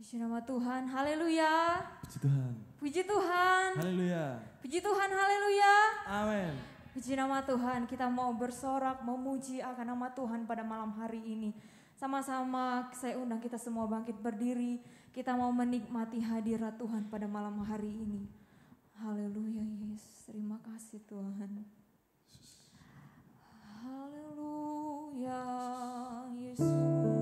Puji nama Tuhan, haleluya. Puji Tuhan. Puji Tuhan. Haleluya. Puji Tuhan, haleluya. Amin. Puji nama Tuhan, kita mau bersorak, memuji akan nama Tuhan pada malam hari ini. Sama-sama saya undang kita semua bangkit berdiri. Kita mau menikmati hadirat Tuhan pada malam hari ini. Haleluya Yesus, terima kasih Tuhan. Haleluya Yesus.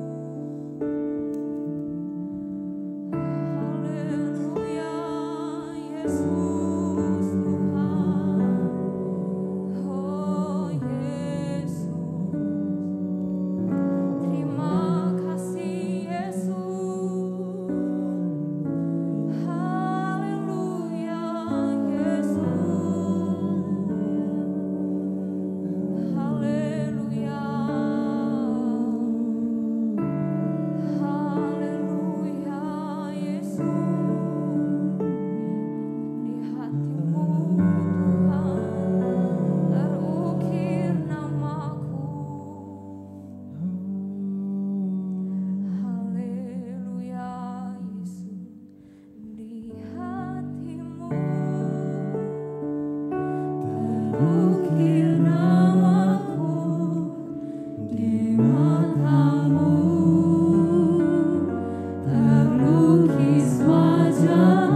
Terlukis wajah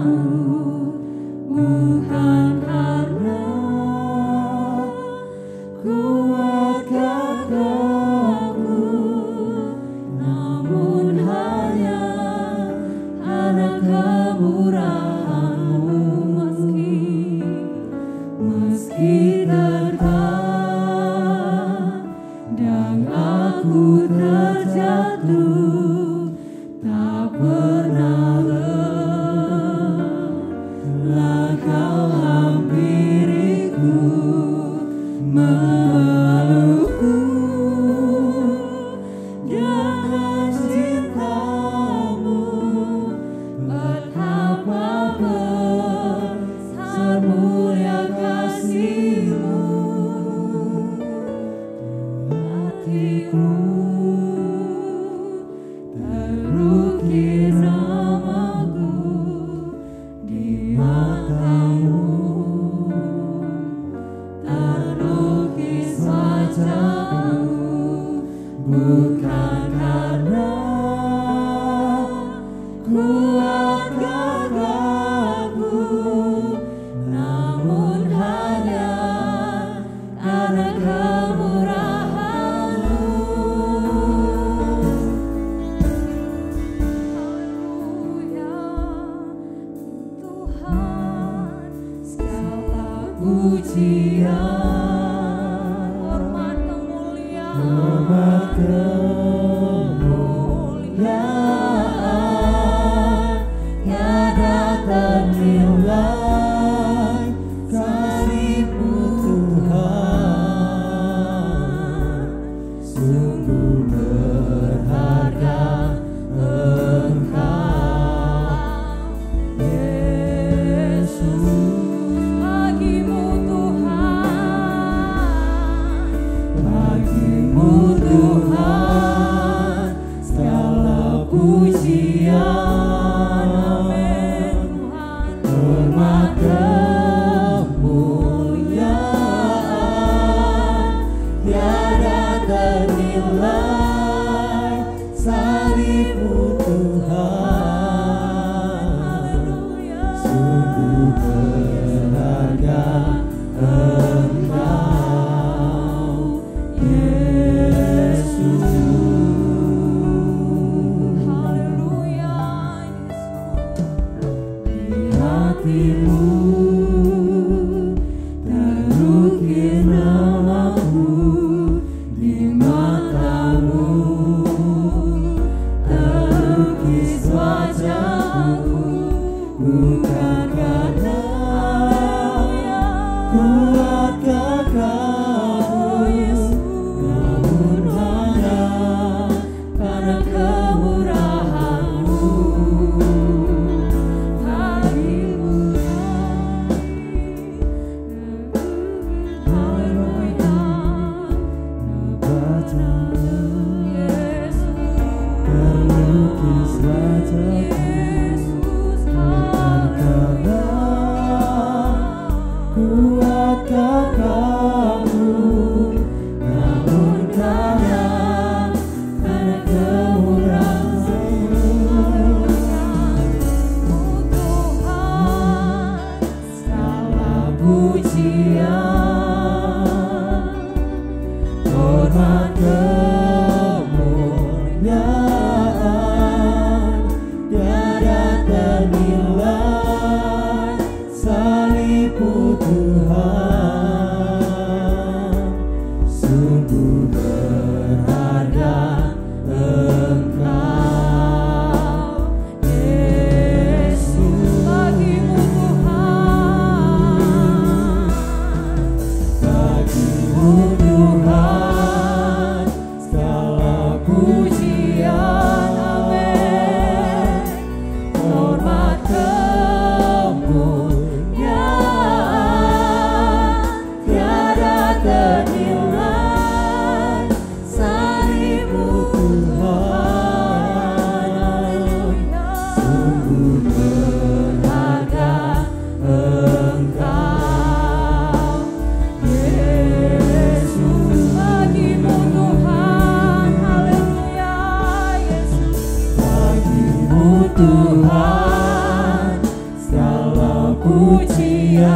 Tuhan, segala pujian,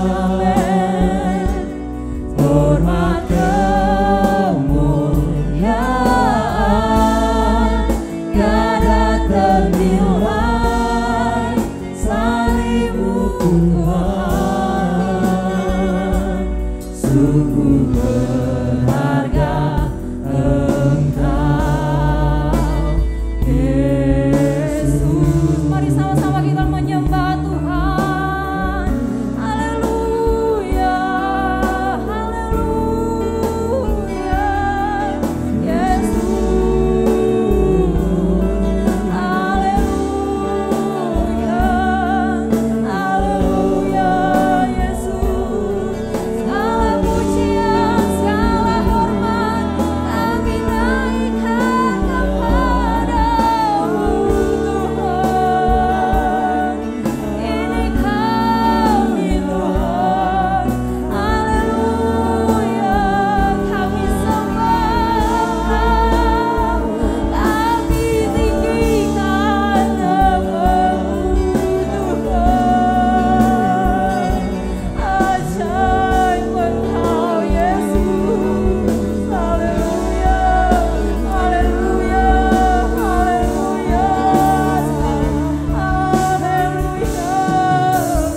amin. Hormat kemuliaan, tiada ternilai, salib-Mu Tuhan, sungguh berharga Engkau, Yesus. Mari sama-sama kita menyembah Tuhan. Haleluya, haleluya, Yesus. Haleluya, haleluya, Yesus. Segala pujian, segala hormat kami naikkan kepadamu Tuhan. Ini kami Tuhan, haleluya, kami sembah Engkau, kami tinggikan namamu Tuhan. Ajaib Engkau Yesus, haleluya, haleluya, haleluya, haleluya.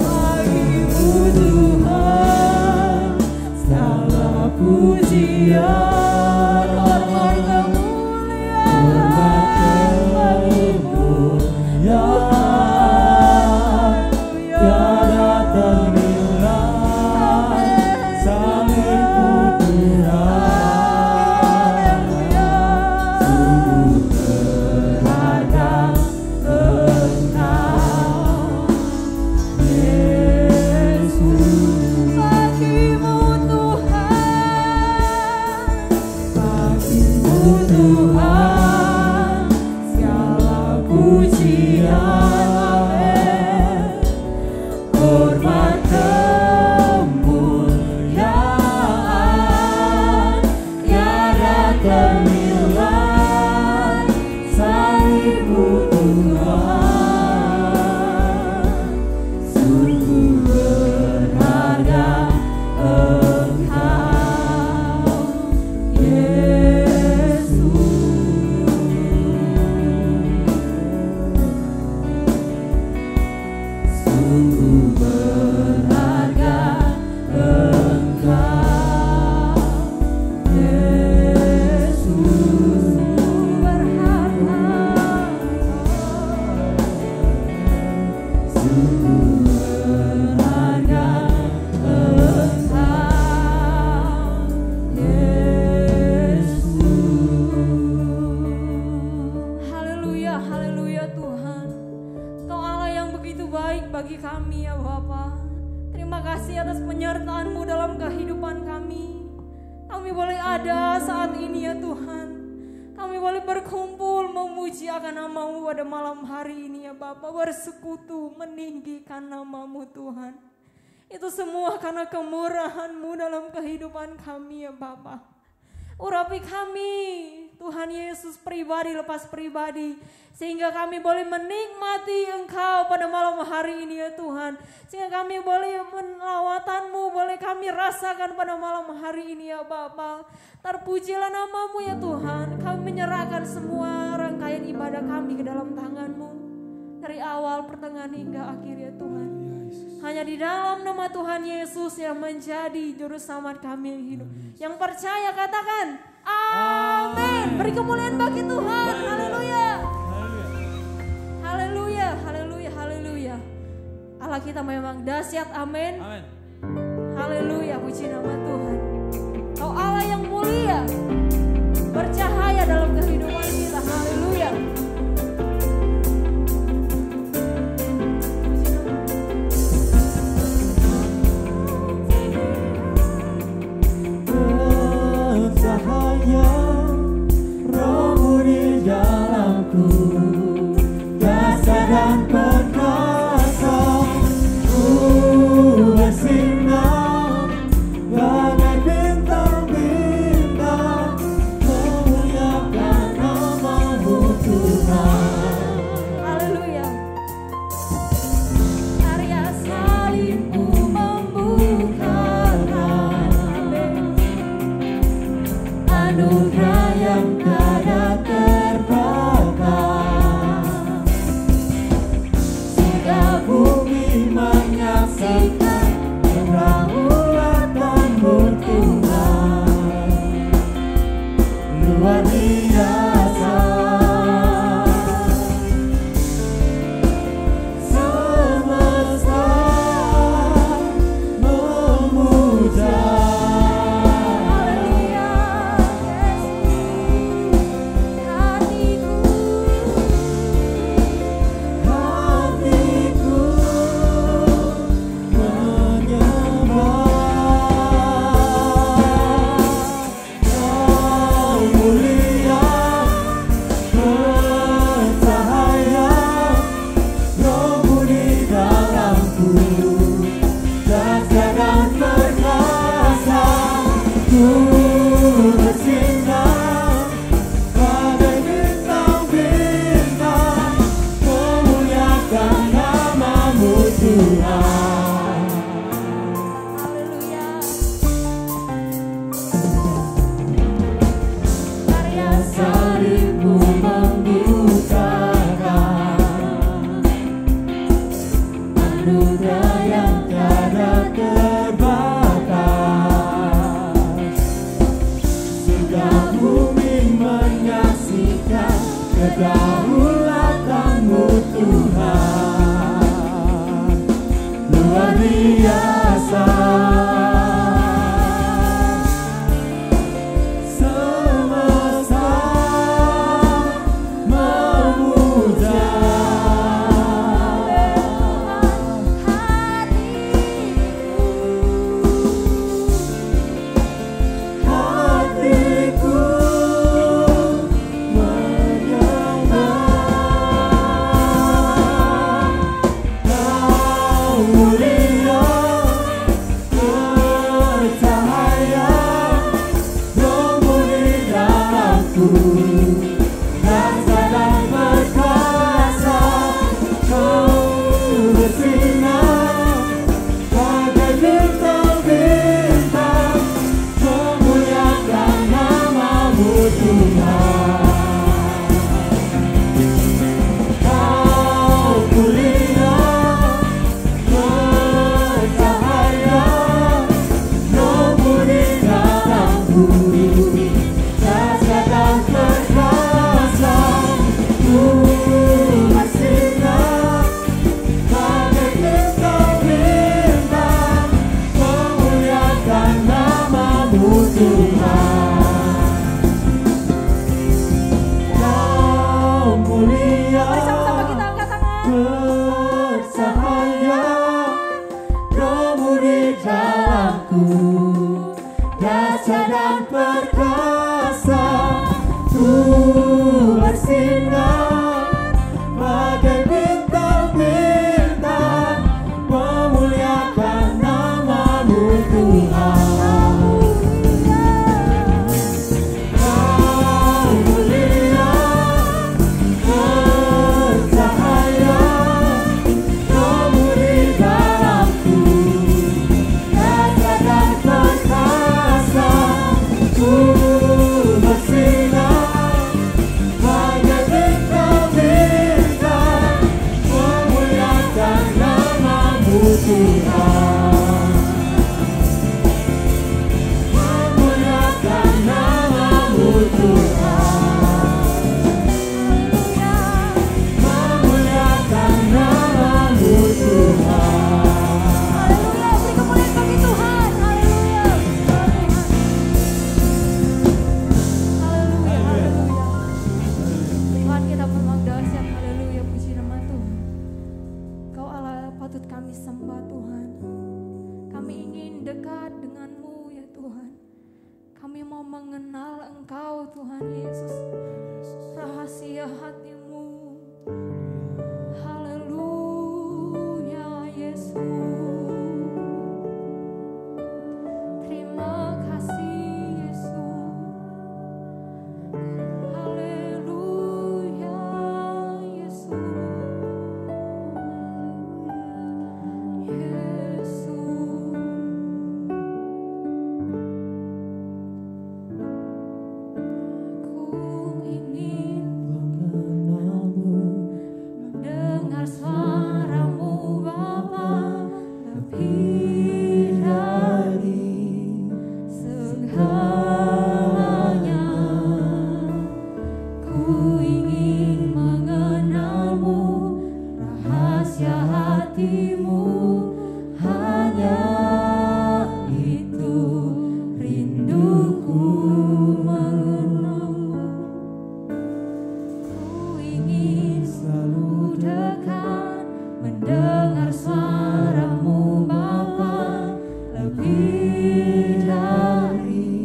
Bagi-Mu Tuhan, segala pujian, hormat kemuliaan bagi-Mu Tuhan. Tiada ternilai, salib-Mu Tuhan, sungguh berharga Engkau, Yesus. Bagi-Mu Tuhan, Bagi-Mu Tuhan, segala pujian, amin. Hormat kemuliaan, tiada ternilai, salib-Mu Tuhan, sungguh berharga Engkau, Yesus. Sungguh berharga Engkau, Yesus. berharga. Sungguh berharga Engkau, Yesus. Haleluya, haleluya Tuhan. Engkau Allah yang begitu baik bagi kami ya Bapa. Terima kasih atas penyertaan-Mu dalam kehidupan kami. Kami boleh ada saat ini ya Tuhan. Kami boleh berkumpul memuji akan nama-Mu pada malam hari ini ya Bapa. Bersekutu meninggikan nama-Mu Tuhan. Itu semua karena kemurahan-Mu dalam kehidupan kami ya Bapa. Urapi kami Tuhan Yesus pribadi lepas pribadi, sehingga kami boleh menikmati Engkau pada malam hari ini ya Tuhan. Sehingga kami boleh melawatan-Mu, boleh kami rasakan pada malam hari ini ya Bapa. Terpujilah nama-Mu ya Tuhan. Kami menyerahkan semua rangkaian ibadah kami ke dalam tangan-Mu, dari awal, pertengahan hingga akhir ya Tuhan. Hanya di dalam nama Tuhan Yesus yang menjadi juru selamat kami yang hidup. Yang percaya katakan amin. Beri kemuliaan bagi Tuhan. Haleluya. Haleluya, haleluya, haleluya. Allah kita memang dahsyat, amin. Haleluya, puji nama Tuhan. Kau Allah yang mulia, bercahaya dalam kehidupan kita. Haleluya. Cahaya Roh-Mu di dalamku, dasar dan perkasa, ku bersinar bagai bintang-bintang, memuliakan kedaulatanmu Tuhan luar biasa. Semesta memuja hatiku menyembah. Kau mulia bercahaya, rohmu di dalamku, rasa dan perkasa. Kau bersinar bagai bintang-bintang, memuliakan namamu Tuhan. Kau mulia bercahaya, rohmu di dalamku, rasa dan perkasa. Ku bersinar bagai bintang-bintang, memuliakan namamu Tuhan. Kau mulia Sama-sama kita angkat tangan. bercahaya, rohmu di dalamku, rasa dan perkasa. Ku bersinar bagai bintang-bintang, memuliakan namamu Tuhan. Kau mulia bercahaya, rohmu di dalamku, rasa dan perkasa. Ku bersinar bagai bintang-bintang, memuliakan namamu Tuhan. Memuliakan namamu Tuhan. Memuliakan namamu Tuhan. Haleluya, beri kemuliaan bagi Tuhan. Haleluya. Haleluya, haleluya. Tuhan, kita memang dahsyat. Haleluya, puji nama Tuhan. Kau Allah patut kami sembah Tuhan. Kami ingin dekat dengan-Mu ya Tuhan. Kami mau mengenal Engkau Tuhan Yesus. Rahasia hati-Mu. Haleluya Yesus. Terima kasih Yesus. Haleluya Yesus. Ku ingin Mengenalmu, dengar suara-Mu Bapa, lebih dari segalanya. Ku ingin mengenal-Mu, rahasia hati-Mu, hanya itu rinduku mengenal-Mu. Ku ingin selalu dekat, mendengar suara-Mu Bapa, lebih dari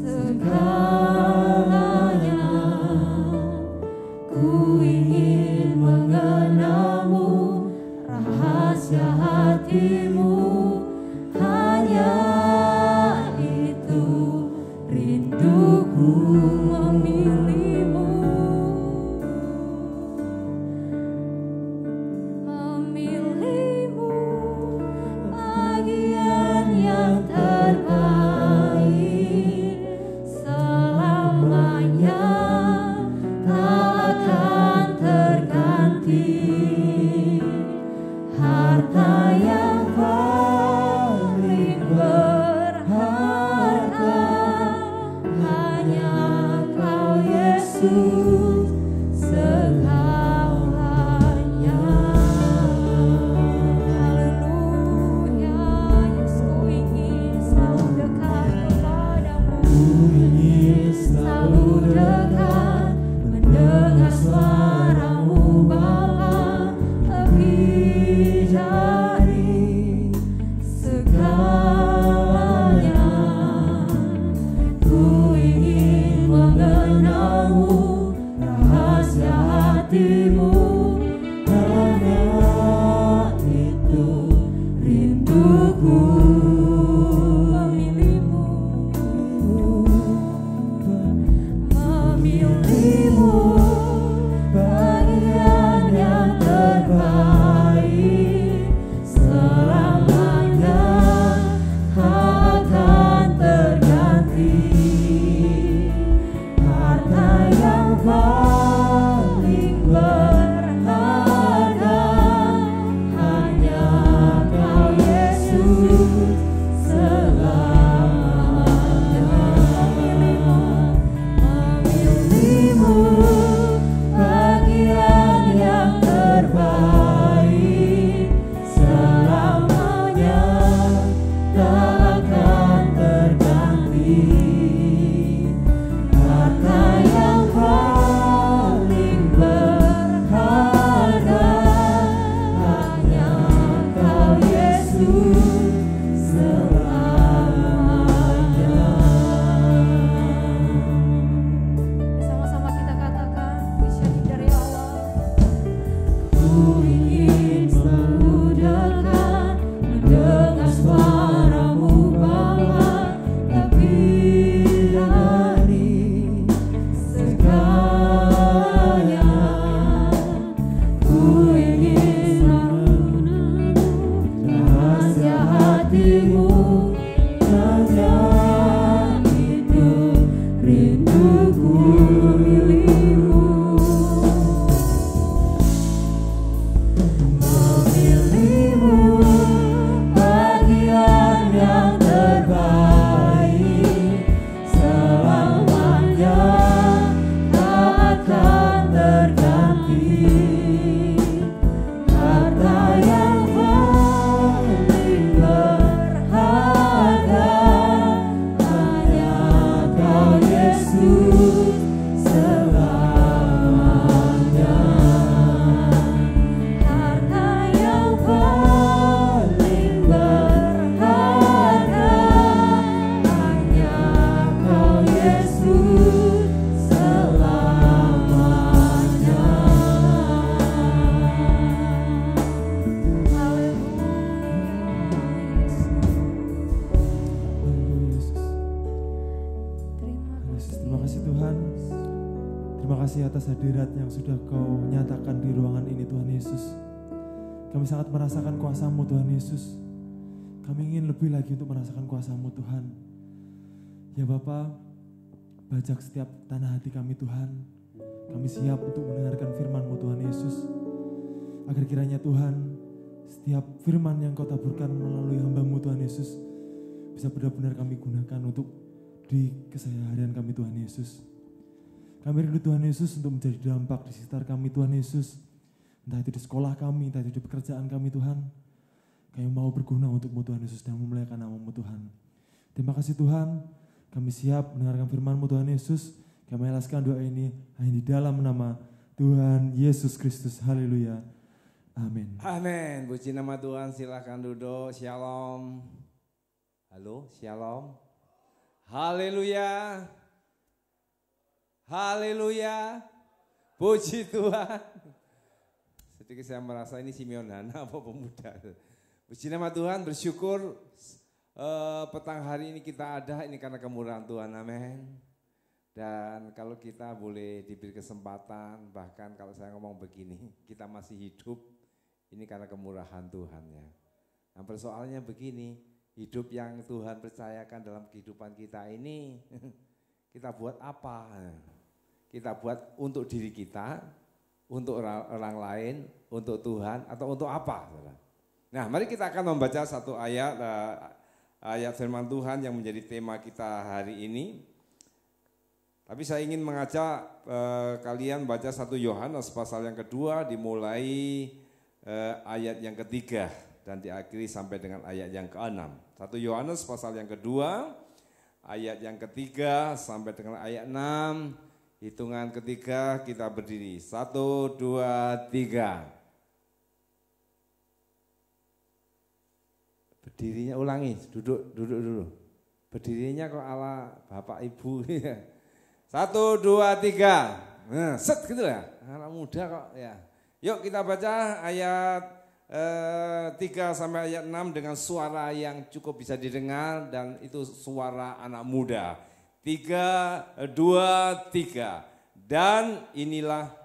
segalanya. Ku ingin mengenal-Mu, rahasia hati-Mu, hanya itu rinduku memilih-Mu. Memilih-Mu, bagian yang terbaik selamanya, tak akan terganti. Harta yang hatimu, hanya itu rinduku. Memilihmu, bagian yang terbaik, selamanya akan terganti. Harta yang paling berharga hanya Kau Yesus selamanya. Memilihmu, bagian yang terbaik, selamanya tak akan terganti. Harta yang paling berharga hanya Kau Yesus selamanya. Sama-sama kita katakan pujian dari Allah. Ku ingin selalu dekat, mendengar suara-Mu Bapa, lebih dari segalanya. Ku ingin selalu rahasia hatimu, hanya itu rinduku. Memilihmu, bagian yang terbaik, selamanya tak akan terganti. Harta yang paling berharga hanya Kau Yesus selamanya. Harta yang paling berharga hanya Kau Yesus selamanya. Terima kasih Tuhan. Terima kasih atas hadirat yang sudah Kau nyatakan di ruangan ini Tuhan Yesus. Kami sangat merasakan kuasa-Mu Tuhan Yesus. Kami ingin lebih lagi untuk merasakan kuasa-Mu Tuhan. Ya Bapa, bajak setiap tanah hati kami Tuhan. Kami siap untuk mendengarkan firman-Mu Tuhan Yesus. Agar kiranya Tuhan, setiap firman yang Kau taburkan melalui hamba-Mu Tuhan Yesus bisa benar-benar kami gunakan untuk di keseharian kami Tuhan Yesus. Kami rindu Tuhan Yesus untuk menjadi dampak di sekitar kami Tuhan Yesus. Entah itu di sekolah kami, entah itu di pekerjaan kami Tuhan. Kami mau berguna untuk-Mu Tuhan Yesus dan memuliakan nama-Mu Tuhan. Terima kasih Tuhan, kami siap mendengarkan firman-Mu Tuhan Yesus. Kami alaskan doa ini hanya di dalam nama Tuhan Yesus Kristus. Haleluya. Amin. Amin. Puji nama Tuhan, silakan duduk. Shalom. Halo, shalom. Haleluya. Haleluya. Puji Tuhan. Sedikit saya merasa ini Simeon Hana apa pemuda. Puji nama Tuhan, bersyukur petang hari ini kita ada, ini karena kemurahan Tuhan, amin. Dan kalau kita boleh diberi kesempatan, bahkan kalau saya ngomong begini, kita masih hidup, ini karena kemurahan Tuhan ya. Nah persoalannya begini, hidup yang Tuhan percayakan dalam kehidupan kita ini, kita buat apa? Kita buat untuk diri kita, untuk orang lain, untuk Tuhan, atau untuk apa? Nah mari kita akan membaca satu ayat, ayat firman Tuhan yang menjadi tema kita hari ini. Tapi saya ingin mengajak kalian baca 1 Yohanes pasal yang kedua, dimulai ayat yang ketiga dan diakhiri sampai dengan ayat yang ke-6. 1 Yohanes pasal yang kedua, ayat yang ketiga sampai dengan ayat 6. Hitungan ketiga kita berdiri. 1, 2, 3. Berdirinya ulangi, duduk dulu. Berdirinya kok ala bapak ibu. 1, 2, 3. Nah, set gitu ya. Anak muda kok ya. Yuk kita baca ayat 3 sampai ayat 6 dengan suara yang cukup bisa didengar dan itu suara anak muda. 3, 2, 3. Dan inilah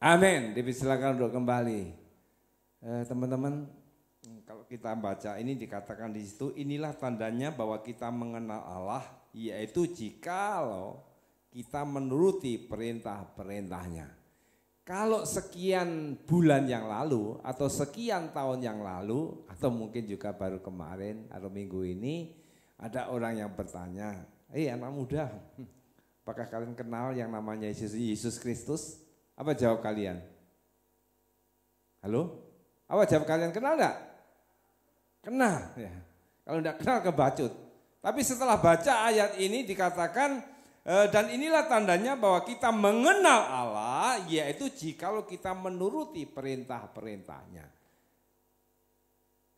amin, dipersilakan untuk kembali. Teman-teman, kalau kita baca ini dikatakan di situ, inilah tandanya bahwa kita mengenal Allah, yaitu jikalau kita menuruti perintah-perintahnya. Kalau sekian bulan yang lalu, atau sekian tahun yang lalu, atau mungkin juga baru kemarin atau minggu ini, ada orang yang bertanya, anak muda, apakah kalian kenal yang namanya Yesus Kristus? Apa jawab kalian? Halo? Apa jawab kalian? Kenal enggak? Kenal. Ya. Kalau enggak kenal kebacut. Tapi setelah baca ayat ini dikatakan, dan inilah tandanya bahwa kita mengenal Allah, yaitu jikalau kita menuruti perintah-perintahnya.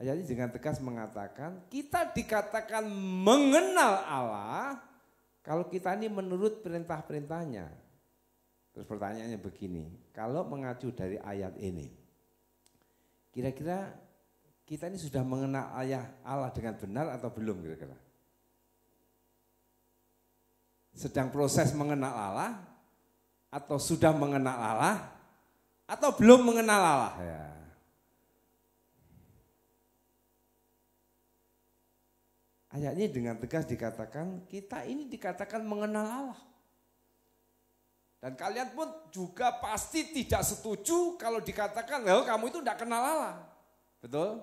Ayat ini dengan tegas mengatakan, kita dikatakan mengenal Allah, kalau kita ini menurut perintah-perintahnya. Terus pertanyaannya begini, kalau mengacu dari ayat ini, kira-kira kita ini sudah mengenal Allah dengan benar atau belum kira-kira? Sedang proses mengenal Allah, atau sudah mengenal Allah, atau belum mengenal Allah? Ya. Ayat ini dengan tegas dikatakan, kita ini dikatakan mengenal Allah. Dan kalian pun juga pasti tidak setuju kalau dikatakan, kamu itu tidak kenal Allah. Betul?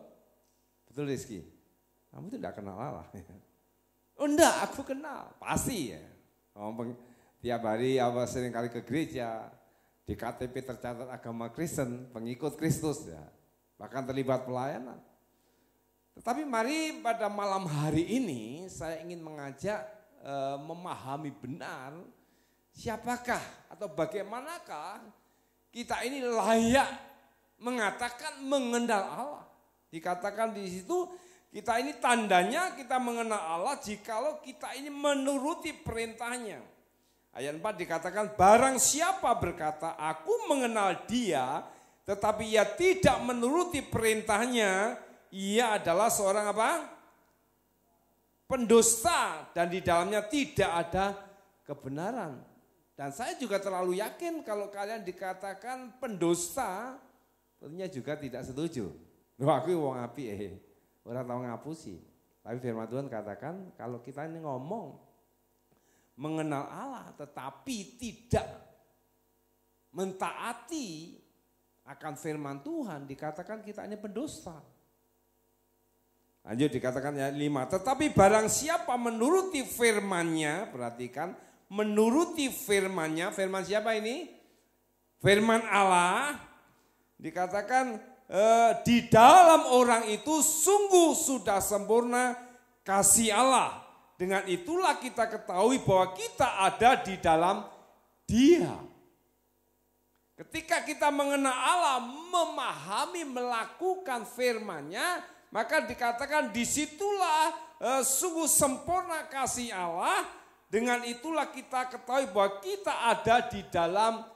Betul Rizky? Kamu itu tidak kenal Allah. Oh enggak, aku kenal. Pasti ya. Tiap hari sering kali ke gereja, di KTP tercatat agama Kristen, pengikut Kristus ya. Bahkan terlibat pelayanan. Tetapi mari pada malam hari ini saya ingin mengajak memahami benar siapakah atau bagaimanakah kita ini layak mengatakan mengenal Allah. Dikatakan di situ kita ini tandanya kita mengenal Allah jikalau kita ini menuruti perintahnya. Ayat 4 dikatakan barang siapa berkata aku mengenal dia tetapi ia tidak menuruti perintahnya, ia adalah seorang apa? Pendusta dan di dalamnya tidak ada kebenaran. Dan saya juga terlalu yakin kalau kalian dikatakan pendusta, tentunya juga tidak setuju. Wah, aku wong api orang tahu ngapusi. Tapi firman Tuhan katakan kalau kita ini ngomong mengenal Allah tetapi tidak mentaati akan firman Tuhan, dikatakan kita ini pendusta. Lanjut dikatakan ayat 5, tetapi barang siapa menuruti firman-Nya, perhatikan, menuruti firman-Nya, firman siapa ini? Firman Allah, dikatakan di dalam orang itu sungguh sudah sempurna kasih Allah. Dengan itulah kita ketahui bahwa kita ada di dalam Dia. Ketika kita mengenal Allah, memahami, melakukan firman-Nya, maka dikatakan disitulah sungguh sempurna kasih Allah. Dengan itulah kita ketahui bahwa kita ada di dalam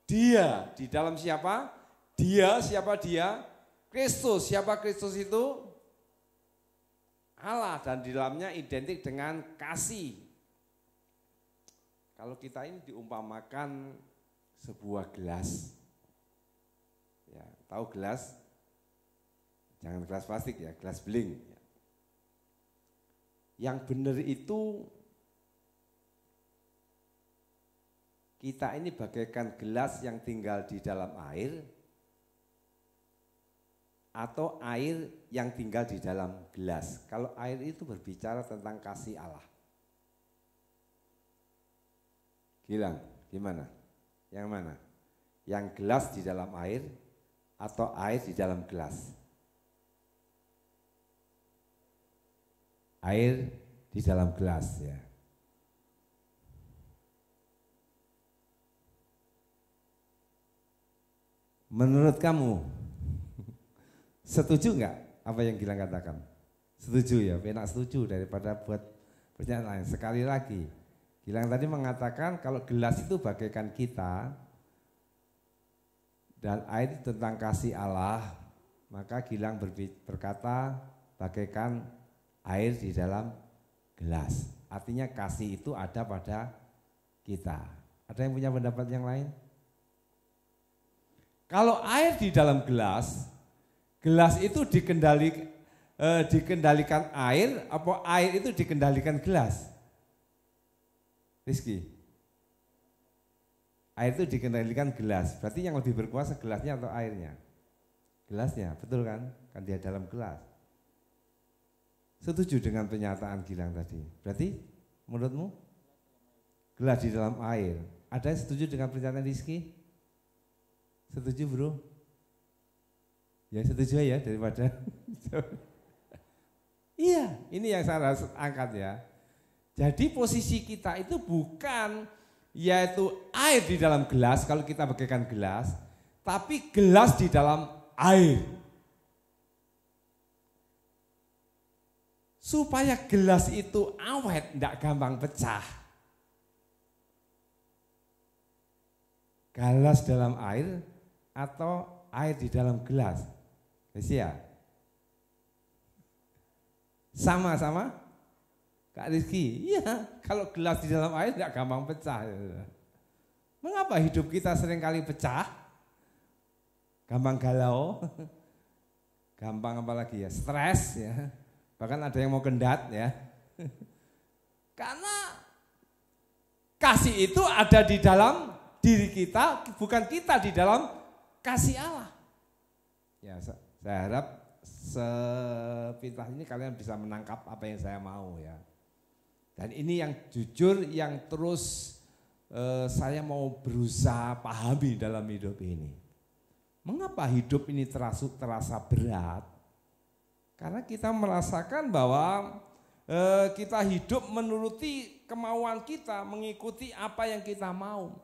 Dia. Di dalam siapa? Dia, siapa Dia? Kristus. Siapa Kristus itu? Allah, dan di dalamnya identik dengan kasih. Kalau kita ini diumpamakan sebuah gelas. Ya, tahu gelas? Jangan gelas plastik ya, gelas beling. Yang benar itu kita ini bagaikan gelas yang tinggal di dalam air, atau air yang tinggal di dalam gelas. Kalau air itu berbicara tentang kasih Allah. Gilang, gimana? Yang mana? Yang gelas di dalam air atau air di dalam gelas? Air di dalam gelas ya. Menurut kamu, setuju nggak apa yang Gilang katakan? Setuju ya, enak setuju daripada buat pertanyaan lain. Sekali lagi, Gilang tadi mengatakan kalau gelas itu bagaikan kita dan air itu tentang kasih Allah, maka Gilang berkata bagaikan air di dalam gelas. Artinya kasih itu ada pada kita. Ada yang punya pendapat yang lain? Kalau air di dalam gelas, gelas itu dikendalikan air, apa air itu dikendalikan gelas? Rizky, air itu dikendalikan gelas, berarti yang lebih berkuasa gelasnya atau airnya? Gelasnya, betul kan? Kan dia dalam gelas. Setuju dengan pernyataan Gilang tadi? Berarti menurutmu gelas di dalam air. Ada yang setuju dengan pernyataan Rizky? Setuju bro? Ya setuju ya daripada iya, ini yang saya harus angkat ya. Jadi posisi kita itu bukan yaitu air di dalam gelas, kalau kita bagaikan gelas, tapi gelas di dalam air. Supaya gelas itu awet, tidak gampang pecah. Gelas dalam air atau air di dalam gelas? Ya? Sama-sama? Kak Rizky, iya, kalau gelas di dalam air tidak gampang pecah. Mengapa hidup kita seringkali pecah? Gampang galau, gampang apalagi ya, stres ya. Bahkan ada yang mau kendat ya. Karena kasih itu ada di dalam diri kita, bukan kita di dalam kasih Allah. Ya, saya harap sepintas ini kalian bisa menangkap apa yang saya mau ya. Dan ini yang jujur, yang terus saya mau berusaha pahami dalam hidup ini. Mengapa hidup ini terasa berat? Karena kita merasakan bahwa kita hidup menuruti kemauan kita, mengikuti apa yang kita mau.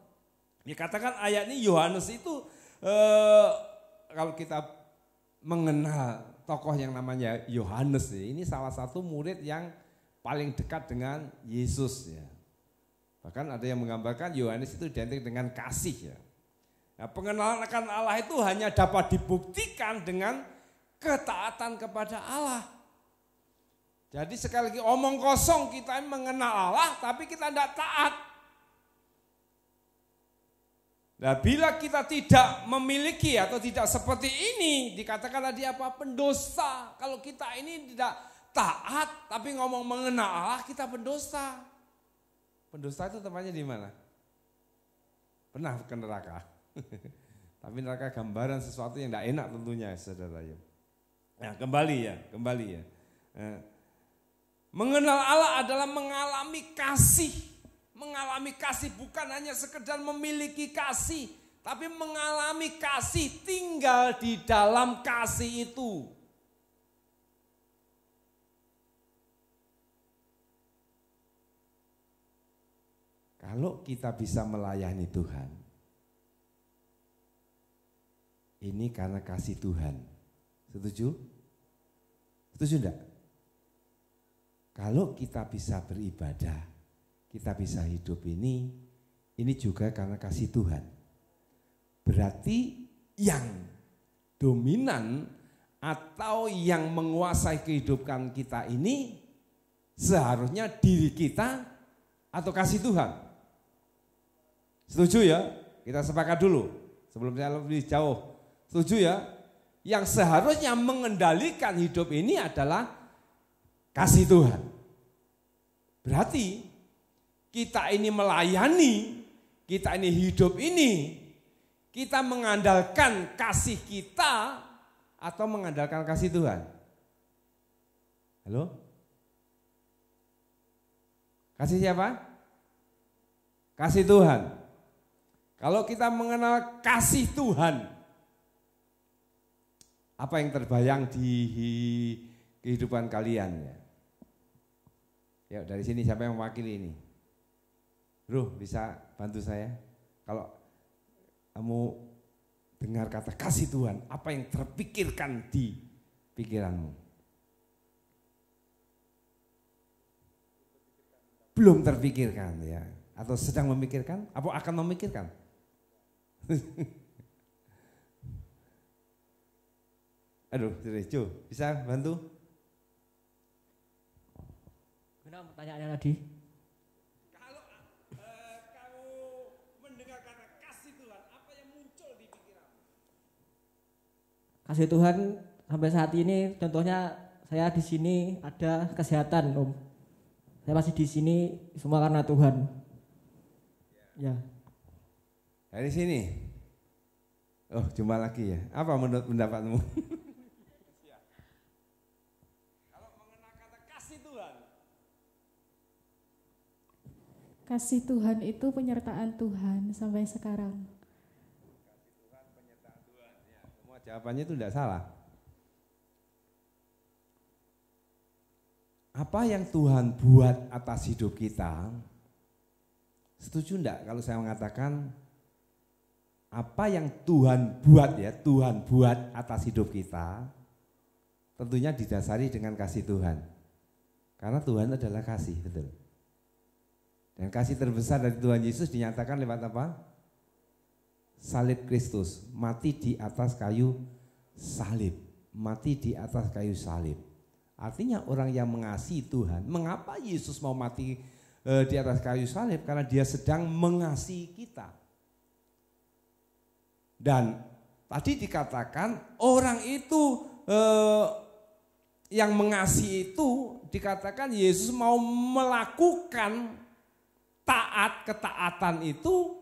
Dikatakan ayat ini Yohanes itu kalau kita mengenal tokoh yang namanya Yohanes, ini salah satu murid yang paling dekat dengan Yesus ya. Bahkan ada yang menggambarkan Yohanes itu identik dengan kasih ya. Nah, pengenalan akan Allah itu hanya dapat dibuktikan dengan ketaatan kepada Allah. Jadi sekali lagi omong kosong kita mengenal Allah tapi kita tidak taat. Nah, bila kita tidak memiliki atau tidak seperti ini, dikatakanlah dia apa? Pendosa. Kalau kita ini tidak taat tapi ngomong mengenal Allah, kita pendosa. Pendosa itu tempatnya di mana? Pernah ke neraka. Tapi neraka gambaran sesuatu yang tidak enak tentunya, saudara. Nah, kembali ya. Mengenal Allah adalah mengalami kasih. Mengalami kasih bukan hanya sekedar memiliki kasih, tapi mengalami kasih, tinggal di dalam kasih itu. Kalau kita bisa melayani Tuhan, ini karena kasih Tuhan. Setuju? Setuju enggak? Kalau kita bisa beribadah, kita bisa hidup ini juga karena kasih Tuhan. Berarti yang dominan atau yang menguasai kehidupan kita ini seharusnya diri kita atau kasih Tuhan. Setuju ya? Kita sepakat dulu sebelum saya lebih jauh. Setuju ya? Yang seharusnya mengendalikan hidup ini adalah kasih Tuhan. Berarti kita ini melayani, kita ini hidup ini, kita mengandalkan kasih kita atau mengandalkan kasih Tuhan? Halo? Kasih siapa? Kasih Tuhan. Kalau kita mengenal kasih Tuhan, apa yang terbayang di kehidupan kalian ya? Yuk dari sini siapa yang mewakili ini? Bro, bisa bantu saya? Kalau kamu dengar kata kasih Tuhan, apa yang terpikirkan di pikiranmu? Belum terpikirkan ya, atau sedang memikirkan, apa akan memikirkan? Aduh, Jo, bisa bantu? Kenapa pertanyaannya tadi? Kalau kamu mendengar kata kasih Tuhan, apa yang muncul di pikiranmu? Kasih Tuhan sampai saat ini, contohnya saya di sini ada kesehatan, Om. Saya masih di sini semua karena Tuhan. Ya. Dari sini. Oh, jumpa lagi ya. Apa menurut pendapatmu? Kalau mengenal kata kasih Tuhan. Kasih Tuhan itu penyertaan Tuhan sampai sekarang. Kasih Tuhan, penyertaan Tuhan. Ya, semua jawabannya itu tidak salah. Apa yang Tuhan buat atas hidup kita? Setuju enggak kalau saya mengatakan apa yang Tuhan buat ya, Tuhan buat atas hidup kita tentunya didasari dengan kasih Tuhan. Karena Tuhan adalah kasih, betul. Dan kasih terbesar dari Tuhan Yesus dinyatakan lewat apa? Salib Kristus, mati di atas kayu salib, mati di atas kayu salib. Artinya orang yang mengasihi Tuhan, mengapa Yesus mau mati di atas kayu salib? Karena dia sedang mengasihi kita. Dan tadi dikatakan orang itu yang mengasihi itu dikatakan Yesus mau melakukan ketaatan itu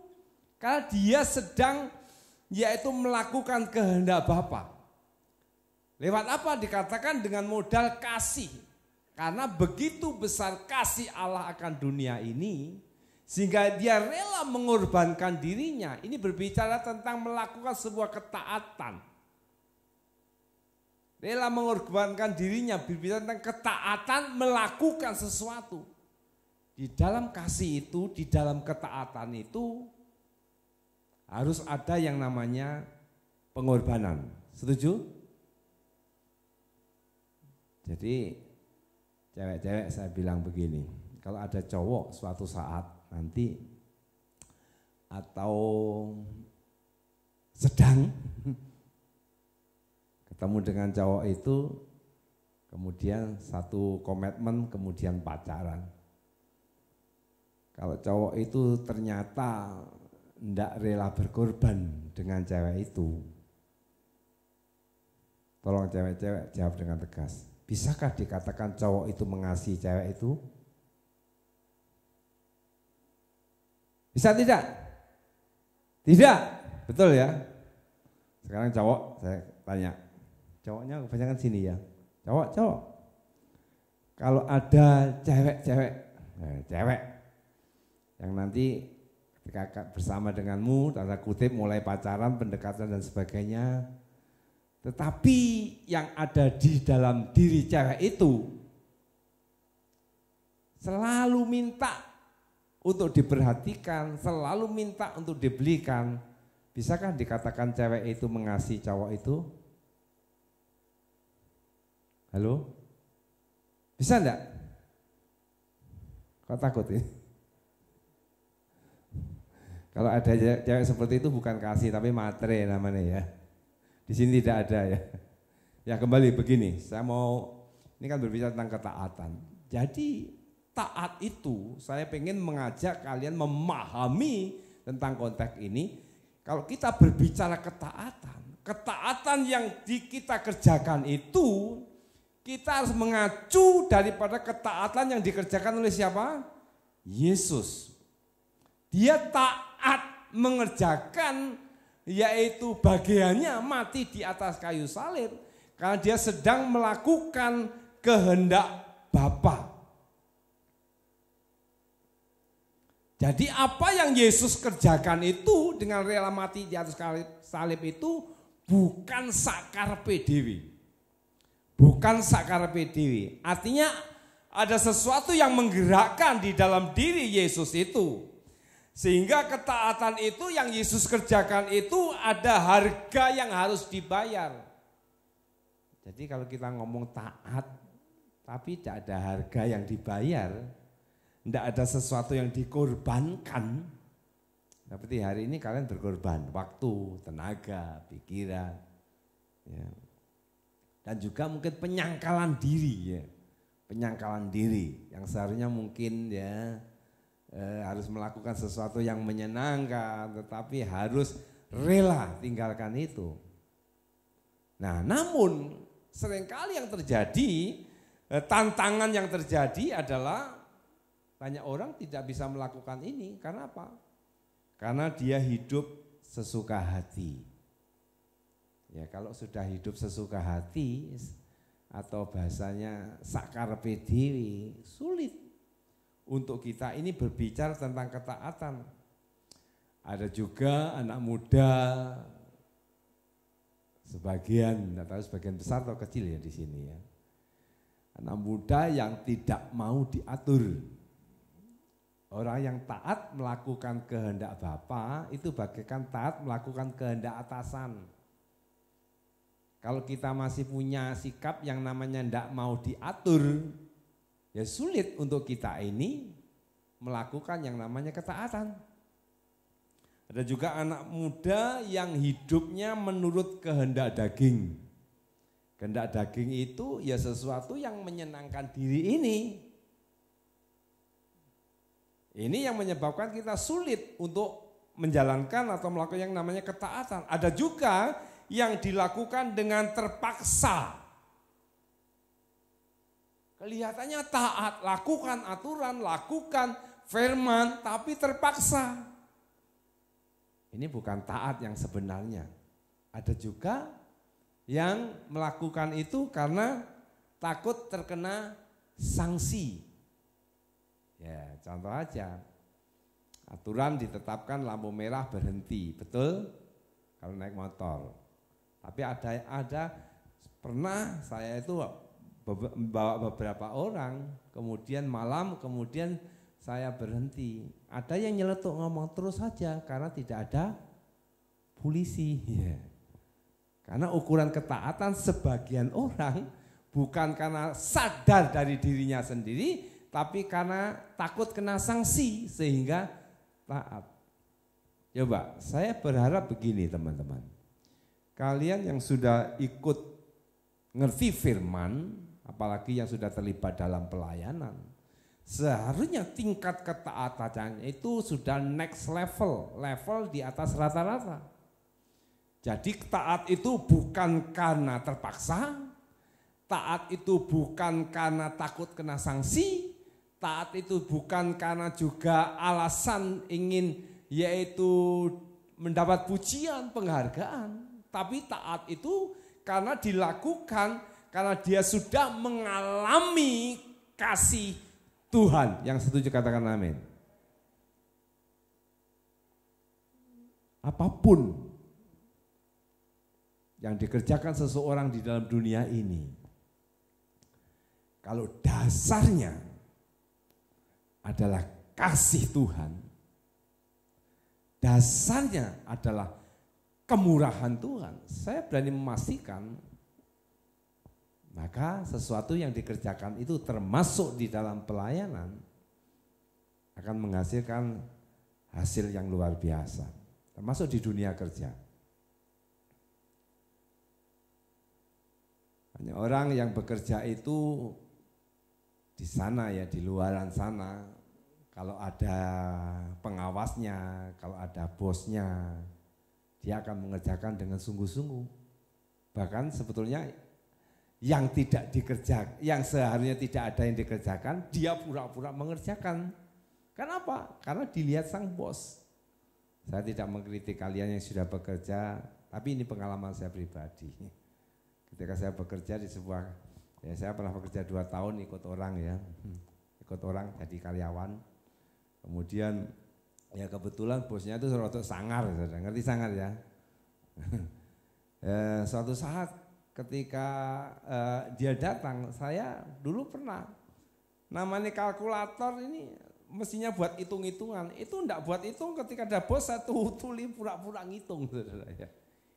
karena dia sedang yaitu melakukan kehendak Bapa. Lewat apa? Dikatakan dengan modal kasih. Karena begitu besar kasih Allah akan dunia ini, sehingga dia rela mengorbankan dirinya. Ini berbicara tentang melakukan sebuah ketaatan. Rela mengorbankan dirinya, berbicara tentang ketaatan melakukan sesuatu. Di dalam kasih itu, di dalam ketaatan itu, harus ada yang namanya pengorbanan. Setuju? Jadi cewek-cewek saya bilang begini, kalau ada cowok suatu saat nanti atau sedang ketemu dengan cowok itu, kemudian satu komitmen, kemudian pacaran. Kalau cowok itu ternyata tidak rela berkorban dengan cewek itu, tolong cewek-cewek jawab dengan tegas. Bisakah dikatakan cowok itu mengasihi cewek itu? Bisa tidak? Tidak, betul ya. Sekarang cowok saya tanya, cowoknya kebanyakan sini ya. Cowok. Kalau ada cewek yang nanti ketika bersama denganmu, tanda kutip mulai pacaran, pendekatan dan sebagainya, tetapi yang ada di dalam diri cewek itu selalu minta untuk diperhatikan, selalu minta untuk dibelikan. Bisakah dikatakan cewek itu mengasihi cowok itu? Halo? Bisa enggak? Kok takut ya? Kalau ada cewek seperti itu bukan kasih tapi matre namanya ya. Di sini tidak ada ya. Ya kembali begini, ini kan berbicara tentang ketaatan. Jadi taat itu saya pengen mengajak kalian memahami tentang konteks ini. Kalau kita berbicara ketaatan yang kita kerjakan itu, kita harus mengacu daripada ketaatan yang dikerjakan oleh siapa? Yesus. Dia taat mengerjakan yaitu bagiannya mati di atas kayu salib. Karena dia sedang melakukan kehendak Bapa. Jadi apa yang Yesus kerjakan itu dengan rela mati di atas salib itu bukan sakarpe dewi. Bukan sakarpe dewi. Artinya ada sesuatu yang menggerakkan di dalam diri Yesus itu. Sehingga ketaatan itu yang Yesus kerjakan itu ada harga yang harus dibayar. Jadi kalau kita ngomong taat tapi tidak ada harga yang dibayar, tidak ada sesuatu yang dikorbankan. Seperti hari ini kalian berkorban waktu, tenaga, pikiran, ya. Dan juga mungkin penyangkalan diri, ya. Penyangkalan diri yang seharusnya mungkin ya harus melakukan sesuatu yang menyenangkan, tetapi harus rela tinggalkan itu. Nah, namun seringkali yang terjadi, tantangan yang terjadi adalah banyak orang tidak bisa melakukan ini. Karena apa? Karena dia hidup sesuka hati. Ya, kalau sudah hidup sesuka hati atau bahasanya sakarpe dewi, sulit untuk kita ini berbicara tentang ketaatan. Ada juga anak muda, sebagian, tidak tahu sebagian besar atau kecil ya di sini ya. Anak muda yang tidak mau diatur. Orang yang taat melakukan kehendak Bapa itu bagaikan taat melakukan kehendak atasan. Kalau kita masih punya sikap yang namanya tidak mau diatur, ya sulit untuk kita ini melakukan yang namanya ketaatan. Ada juga anak muda yang hidupnya menurut kehendak daging. Kehendak daging itu ya sesuatu yang menyenangkan diri ini. Ini yang menyebabkan kita sulit untuk menjalankan atau melakukan yang namanya ketaatan. Ada juga yang dilakukan dengan terpaksa. Kelihatannya taat, lakukan aturan, lakukan firman, tapi terpaksa. Ini bukan taat yang sebenarnya. Ada juga yang melakukan itu karena takut terkena sanksi. Ya, contoh aja. Aturan ditetapkan lampu merah berhenti, betul? Kalau naik motor. Tapi ada pernah saya itu bawa beberapa orang, kemudian malam, kemudian saya berhenti. Ada yang nyeletuk ngomong terus saja karena tidak ada polisi. Ya. Karena ukuran ketaatan sebagian orang bukan karena sadar dari dirinya sendiri, tapi karena takut kena sanksi sehingga taat. Coba, saya berharap begini teman-teman. Kalian yang sudah ikut ngerti firman, apalagi yang sudah terlibat dalam pelayanan, seharusnya tingkat ketaatannya itu sudah next level, level di atas rata-rata. Jadi taat itu bukan karena terpaksa, taat itu bukan karena takut kena sanksi, taat itu bukan karena juga alasan ingin yaitu mendapat pujian, penghargaan. Tapi taat itu karena dilakukan, karena dia sudah mengalami kasih Tuhan. Yang setuju katakan amin. Apapun yang dikerjakan seseorang di dalam dunia ini, kalau dasarnya adalah kasih Tuhan, dasarnya adalah kemurahan Tuhan, saya berani memastikan maka sesuatu yang dikerjakan itu termasuk di dalam pelayanan akan menghasilkan hasil yang luar biasa, termasuk di dunia kerja. Hanya orang yang bekerja itu di sana ya, di luaran sana, kalau ada pengawasnya, kalau ada bosnya, dia akan mengerjakan dengan sungguh-sungguh. Bahkan sebetulnya yang tidak dikerjakan, yang seharusnya tidak ada yang dikerjakan, dia pura-pura mengerjakan. Kenapa? Karena dilihat sang bos. Saya tidak mengkritik kalian yang sudah bekerja, tapi ini pengalaman saya pribadi. Ketika saya bekerja di sebuah, ya saya pernah bekerja 2 tahun ikut orang ya, ikut orang jadi karyawan. Kemudian ya kebetulan bosnya itu rotok sangar, ngerti sangar ya. Suatu saat ketika dia datang, saya dulu pernah, namanya kalkulator ini mestinya buat hitung-hitungan, itu enggak buat hitung, ketika ada bos satu tuli pura-pura ngitung, saudara ya.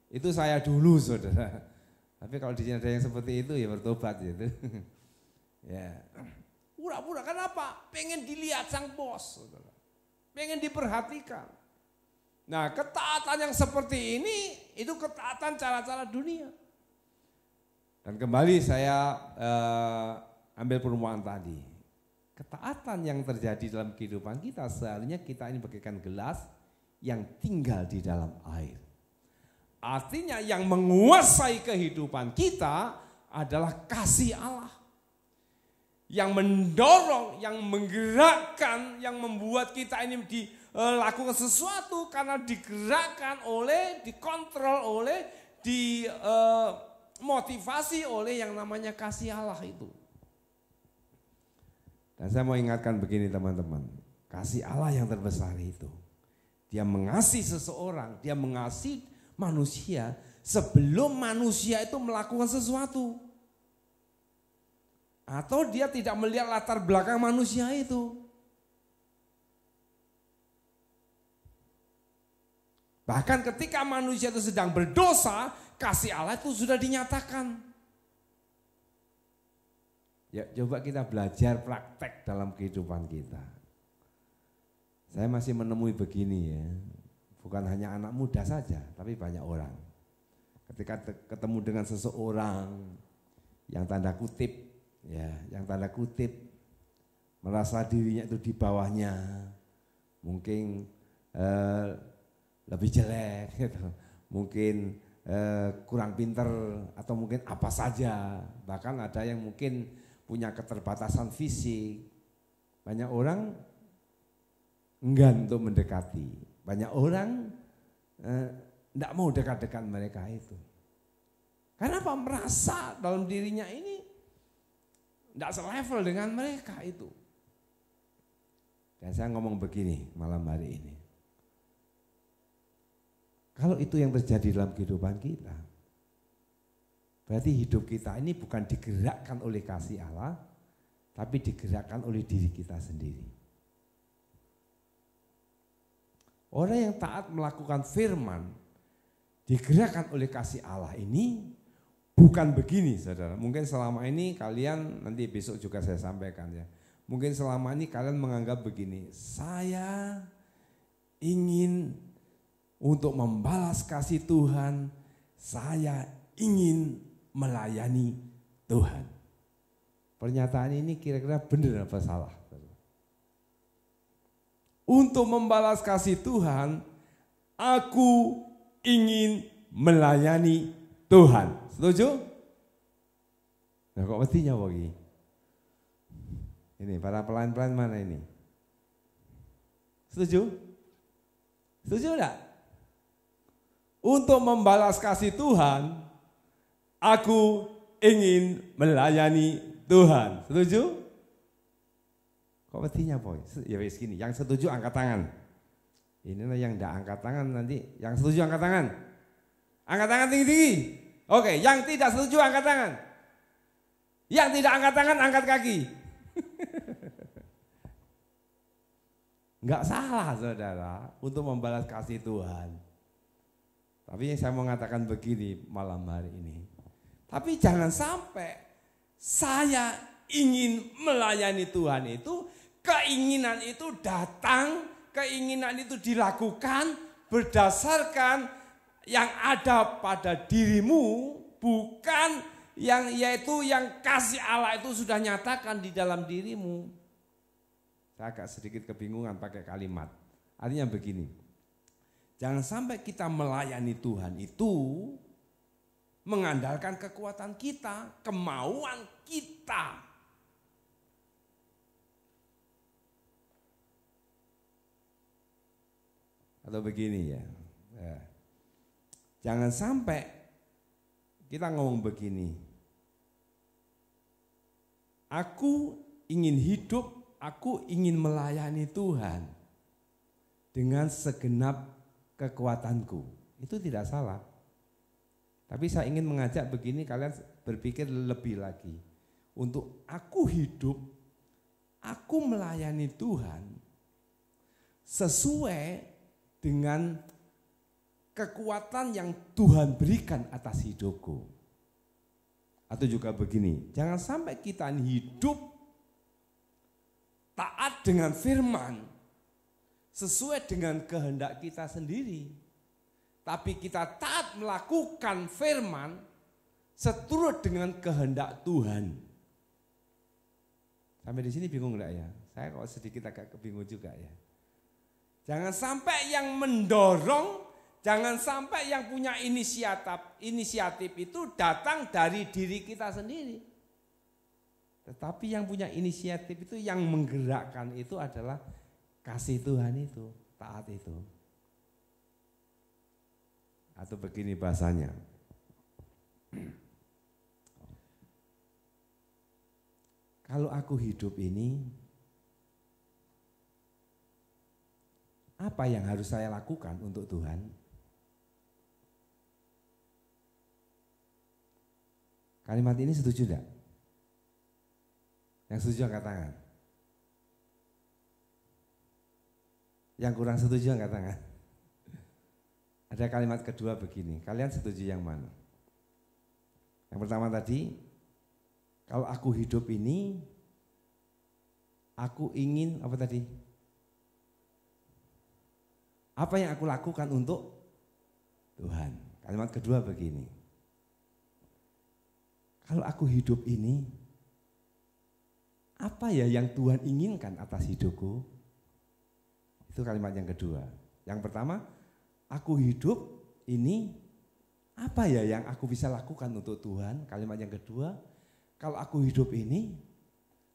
Itu saya dulu, saudara. Tapi kalau di sini ada yang seperti itu ya bertobat gitu. Ya. Pura-pura kenapa? Pengen dilihat sang bos, saudara. Pengen diperhatikan. Nah, ketaatan yang seperti ini itu ketaatan cara-cara dunia. Dan kembali saya ambil perumpamaan tadi. Ketaatan yang terjadi dalam kehidupan kita seharusnya kita ini bagaikan gelas yang tinggal di dalam air. Artinya yang menguasai kehidupan kita adalah kasih Allah. Yang mendorong, yang menggerakkan, yang membuat kita ini dilakukan sesuatu karena digerakkan oleh, dikontrol oleh, dimotivasi oleh yang namanya kasih Allah itu. Dan saya mau ingatkan begini teman-teman, kasih Allah yang terbesar itu, dia mengasihi seseorang, dia mengasihi manusia sebelum manusia itu melakukan sesuatu. Atau dia tidak melihat latar belakang manusia itu. Bahkan ketika manusia itu sedang berdosa, kasih Allah itu sudah dinyatakan. Ya, coba kita belajar praktek dalam kehidupan kita. Saya masih menemui begini ya, bukan hanya anak muda saja, tapi banyak orang. Ketika ketemu dengan seseorang yang tanda kutip, ya, yang tanda kutip merasa dirinya itu di bawahnya, mungkin lebih jelek, gitu. Mungkin kurang pinter atau mungkin apa saja, bahkan ada yang mungkin punya keterbatasan fisik. Banyak orang enggan untuk mendekati. Banyak orang tidak mau dekat-dekat mereka itu. Karena apa? Merasa dalam dirinya ini tidak selevel dengan mereka itu. Dan saya ngomong begini malam hari ini. Kalau itu yang terjadi dalam kehidupan kita, berarti hidup kita ini bukan digerakkan oleh kasih Allah, tapi digerakkan oleh diri kita sendiri. Orang yang taat melakukan firman, digerakkan oleh kasih Allah ini bukan begini, saudara. Mungkin selama ini kalian, nanti besok juga saya sampaikan ya. Mungkin selama ini kalian menganggap begini, saya ingin untuk membalas kasih Tuhan, saya ingin melayani Tuhan. Pernyataan ini kira-kira benar apa salah? Untuk membalas kasih Tuhan, aku ingin melayani Tuhan. Setuju? Nah, kok mestinya bagi? Ini para pelayan-pelayan mana ini? Setuju? Setuju enggak? Untuk membalas kasih Tuhan, aku ingin melayani Tuhan. Setuju? Kok mestinya boy? Ya wis gini, yang setuju angkat tangan. Inilah yang tidak angkat tangan nanti. Yang setuju angkat tangan. Angkat tangan tinggi-tinggi. Oke, yang tidak setuju angkat tangan. Yang tidak angkat tangan angkat kaki. Enggak salah saudara untuk membalas kasih Tuhan. Tapi saya mau mengatakan begini malam hari ini. Tapi jangan sampai saya ingin melayani Tuhan itu, keinginan itu datang, keinginan itu dilakukan berdasarkan yang ada pada dirimu, bukan yang yaitu yang kasih Allah itu sudah nyatakan di dalam dirimu. Saya agak sedikit kebingungan pakai kalimat. Artinya begini, jangan sampai kita melayani Tuhan itu mengandalkan kekuatan kita, kemauan kita. Atau begini ya, jangan sampai kita ngomong begini, aku ingin hidup, aku ingin melayani Tuhan dengan segenap kekuatanku. Itu tidak salah. Tapi saya ingin mengajak begini, kalian berpikir lebih lagi. Untuk aku hidup, aku melayani Tuhan sesuai dengan kekuatan yang Tuhan berikan atas hidupku. Atau juga begini, jangan sampai kita hidup taat dengan firman sesuai dengan kehendak kita sendiri. Tapi kita taat melakukan firman seturut dengan kehendak Tuhan. Sampai di sini bingung enggak ya? Saya kok sedikit agak kebingung juga ya. Jangan sampai yang mendorong, jangan sampai yang punya inisiatif itu datang dari diri kita sendiri. Tetapi yang punya inisiatif itu, yang menggerakkan itu adalah kasih Tuhan itu, taat itu. Atau begini bahasanya. Kalau aku hidup ini, apa yang harus saya lakukan untuk Tuhan? Kalimat ini setuju enggak? Yang setuju angkat tangan. Yang kurang setuju angkat tangan. Ada kalimat kedua begini, kalian setuju yang mana? Yang pertama tadi, kalau aku hidup ini, aku ingin apa tadi? Apa yang aku lakukan untuk Tuhan? Kalimat kedua begini, kalau aku hidup ini, apa ya yang Tuhan inginkan atas hidupku? Itu kalimat yang kedua. Yang pertama, aku hidup ini, apa ya yang aku bisa lakukan untuk Tuhan? Kalimat yang kedua, kalau aku hidup ini,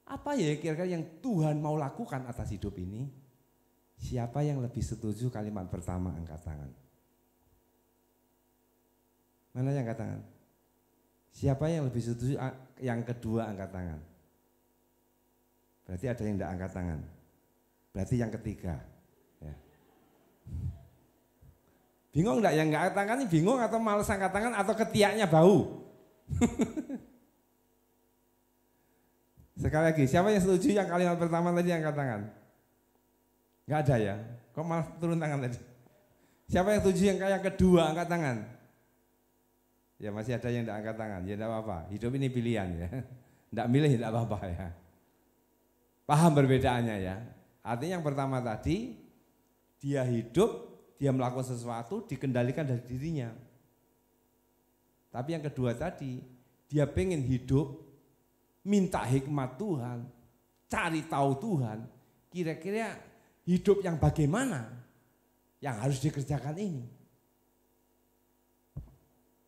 apa ya kira-kira yang Tuhan mau lakukan atas hidup ini? Siapa yang lebih setuju kalimat pertama, angkat tangan. Mana yang angkat tangan? Siapa yang lebih setuju yang kedua, angkat tangan. Berarti ada yang tidak angkat tangan. Berarti yang ketiga. Ya. Bingung enggak yang enggak angkat tangan ini, bingung atau malas angkat tangan atau ketiaknya bau? Sekali lagi, siapa yang setuju yang kalimat pertama tadi angkat tangan? Enggak ada ya? Kok malah turun tangan tadi? Siapa yang setuju yang kayak kedua angkat tangan? Ya masih ada yang tidak angkat tangan, ya tidak apa-apa. Hidup ini pilihan ya. Tidak milih tidak apa-apa ya. Paham perbedaannya ya. Artinya yang pertama tadi, dia hidup, dia melakukan sesuatu dikendalikan dari dirinya. Tapi yang kedua tadi, dia pengen hidup, minta hikmat Tuhan, cari tahu Tuhan, kira-kira hidup yang bagaimana yang harus dikerjakan ini.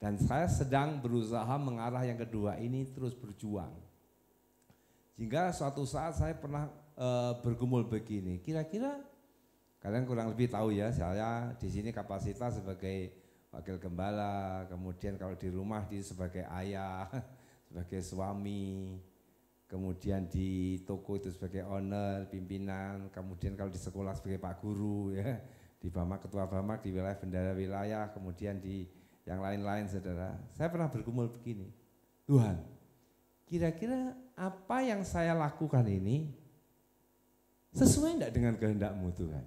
Dan saya sedang berusaha mengarah yang kedua ini terus berjuang. Hingga suatu saat saya pernah bergumul begini, kira-kira kalian kurang lebih tahu ya, saya di sini kapasitas sebagai wakil gembala, kemudian kalau di rumah sebagai ayah, sebagai suami, kemudian di toko itu sebagai owner, pimpinan, kemudian kalau di sekolah sebagai pak guru ya, di Bamak ketua Bamak, di wilayah bendara wilayah, kemudian di yang lain-lain saudara. Saya pernah bergumul begini, Tuhan, kira-kira apa yang saya lakukan ini sesuai enggak dengan kehendak-Mu Tuhan?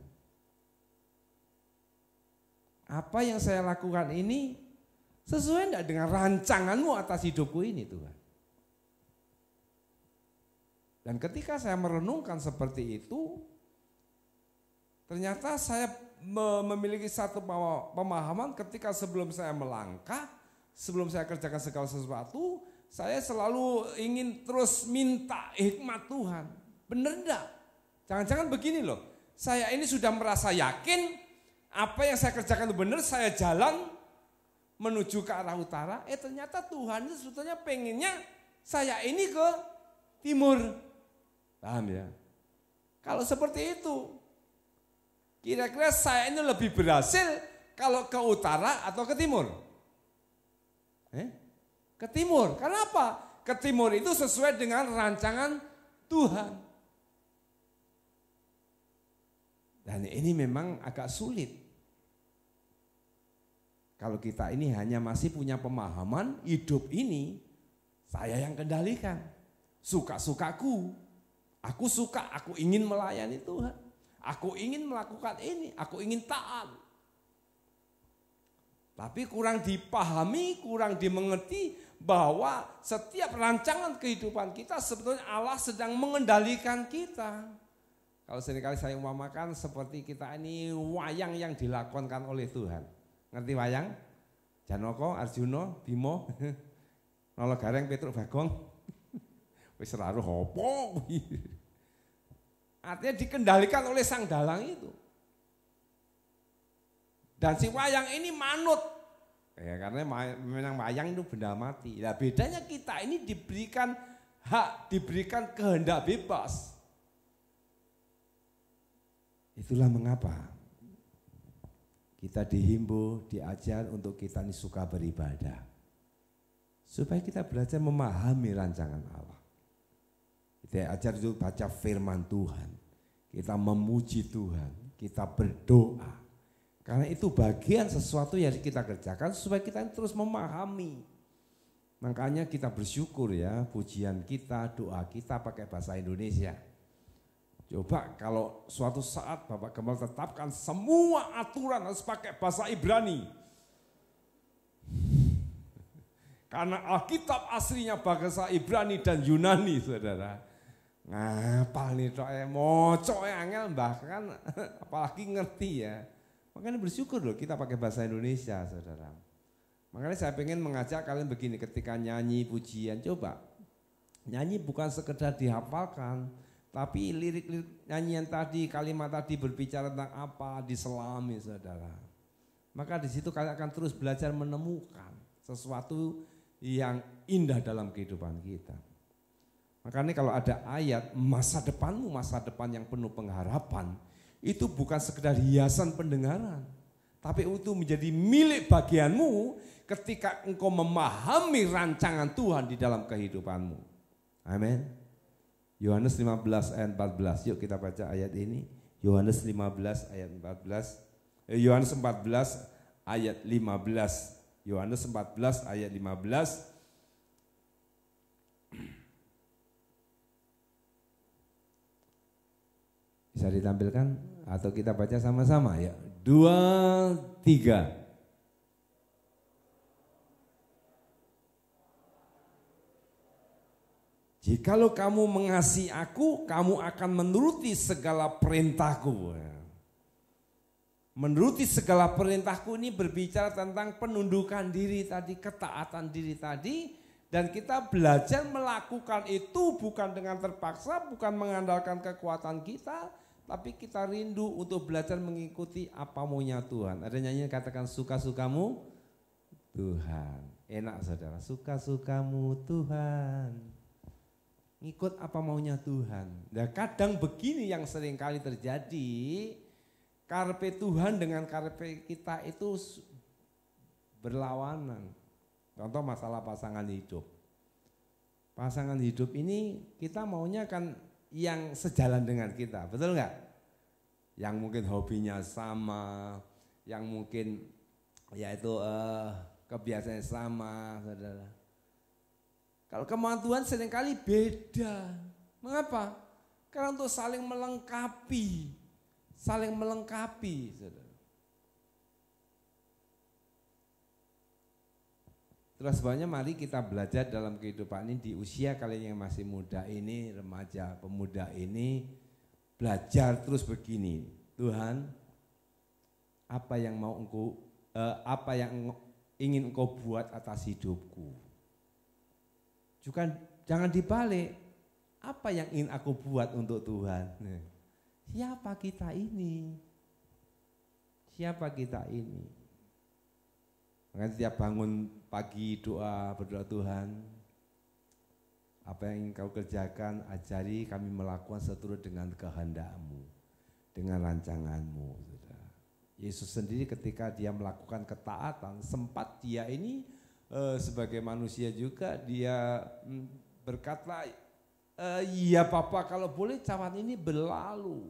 Apa yang saya lakukan ini sesuai enggak dengan rancangan-Mu atas hidupku ini Tuhan? Dan ketika saya merenungkan seperti itu, ternyata saya memiliki satu pemahaman ketika sebelum saya melangkah, sebelum saya kerjakan segala sesuatu, saya selalu ingin terus minta hikmat Tuhan. Benar enggak? Jangan-jangan begini loh, saya ini sudah merasa yakin apa yang saya kerjakan itu benar, saya jalan menuju ke arah utara, ternyata Tuhan itu sebetulnya pengennya saya ini ke timur. Paham ya? Kalau seperti itu, kira-kira saya ini lebih berhasil kalau ke utara atau ke timur? Ke timur. Kenapa? Ke timur itu sesuai dengan rancangan Tuhan. Dan ini memang agak sulit. Kalau kita ini hanya masih punya pemahaman hidup ini saya yang kendalikan. Suka-sukaku. Aku suka, aku ingin melayani Tuhan. Aku ingin melakukan ini, aku ingin taat. Tapi kurang dipahami, kurang dimengerti bahwa setiap rancangan kehidupan kita sebetulnya Allah sedang mengendalikan kita. Kalau seringkali saya umpamakan seperti kita ini wayang yang dilakonkan oleh Tuhan. Ngerti wayang? Janoko, Arjuno, Bimo, Nolo Gareng, Petruk Bagong. Wis raruh hopo. Artinya dikendalikan oleh sang dalang itu. Dan si wayang ini manut. Ya, karena memang wayang itu benda mati. Nah, bedanya kita ini diberikan hak, diberikan kehendak bebas. Itulah mengapa kita dihimbau, diajar untuk kita ini suka beribadah. Supaya kita belajar memahami rancangan Allah. Kita ajar itu baca firman Tuhan. Kita memuji Tuhan, kita berdoa. Karena itu bagian sesuatu yang kita kerjakan supaya kita terus memahami. Makanya kita bersyukur ya, pujian kita, doa kita pakai bahasa Indonesia. Coba kalau suatu saat Bapak Gembala tetapkan semua aturan harus pakai bahasa Ibrani. Karena Alkitab aslinya bahasa Ibrani dan Yunani, saudara. Ngapal nih moco angel bahkan apalagi ngerti ya. Makanya bersyukur loh kita pakai bahasa Indonesia, saudara. Makanya saya pengen mengajak kalian begini, ketika nyanyi pujian, coba nyanyi bukan sekedar dihafalkan, tapi lirik-lirik nyanyian tadi, kalimat tadi berbicara tentang apa, diselami, saudara. Maka di situ kalian akan terus belajar menemukan sesuatu yang indah dalam kehidupan kita. Makanya kalau ada ayat masa depanmu, masa depan yang penuh pengharapan, itu bukan sekedar hiasan pendengaran, tapi itu menjadi milik bagianmu ketika engkau memahami rancangan Tuhan di dalam kehidupanmu. Amin. Yohanes 15 ayat 14, yuk kita baca ayat ini. Yohanes 15 ayat 14, Yohanes 14 ayat 15, Yohanes 14 ayat 15. Bisa ditampilkan atau kita baca sama-sama ya. 2, 3. Jikalau kamu mengasihi aku, kamu akan menuruti segala perintahku. Menuruti segala perintahku ini berbicara tentang penundukan diri tadi, ketaatan diri tadi. Dan kita belajar melakukan itu bukan dengan terpaksa, bukan mengandalkan kekuatan kita, tapi kita rindu untuk belajar mengikuti apa maunya Tuhan. Ada nyanyi katakan suka-sukamu Tuhan. Enak saudara, suka-sukamu Tuhan. Ngikut apa maunya Tuhan. Nah kadang begini yang sering kali terjadi, karepe Tuhan dengan karepe kita itu berlawanan. Contoh masalah pasangan hidup. Pasangan hidup ini kita maunya kan yang sejalan dengan kita, betul enggak? Yang mungkin hobinya sama, yang mungkin yaitu kebiasaannya sama, saudara. Kalau kemauan Tuhan seringkali beda. Mengapa? Karena untuk saling melengkapi, saudara. Terus sebenarnya mari kita belajar dalam kehidupan ini di usia kalian yang masih muda ini, remaja, pemuda ini, belajar terus begini. Tuhan, apa yang ingin Engkau buat atas hidupku? Jangan dibalik. Apa yang ingin aku buat untuk Tuhan? Siapa kita ini? Siapa kita ini? Makanya setiap bangun pagi berdoa Tuhan, apa yang Engkau kerjakan, ajari kami melakukan seturut dengan kehendak-Mu, dengan rancangan-Mu. Yesus sendiri ketika dia melakukan ketaatan, sempat dia ini sebagai manusia juga dia berkata, iya Bapak kalau boleh cawan ini berlalu.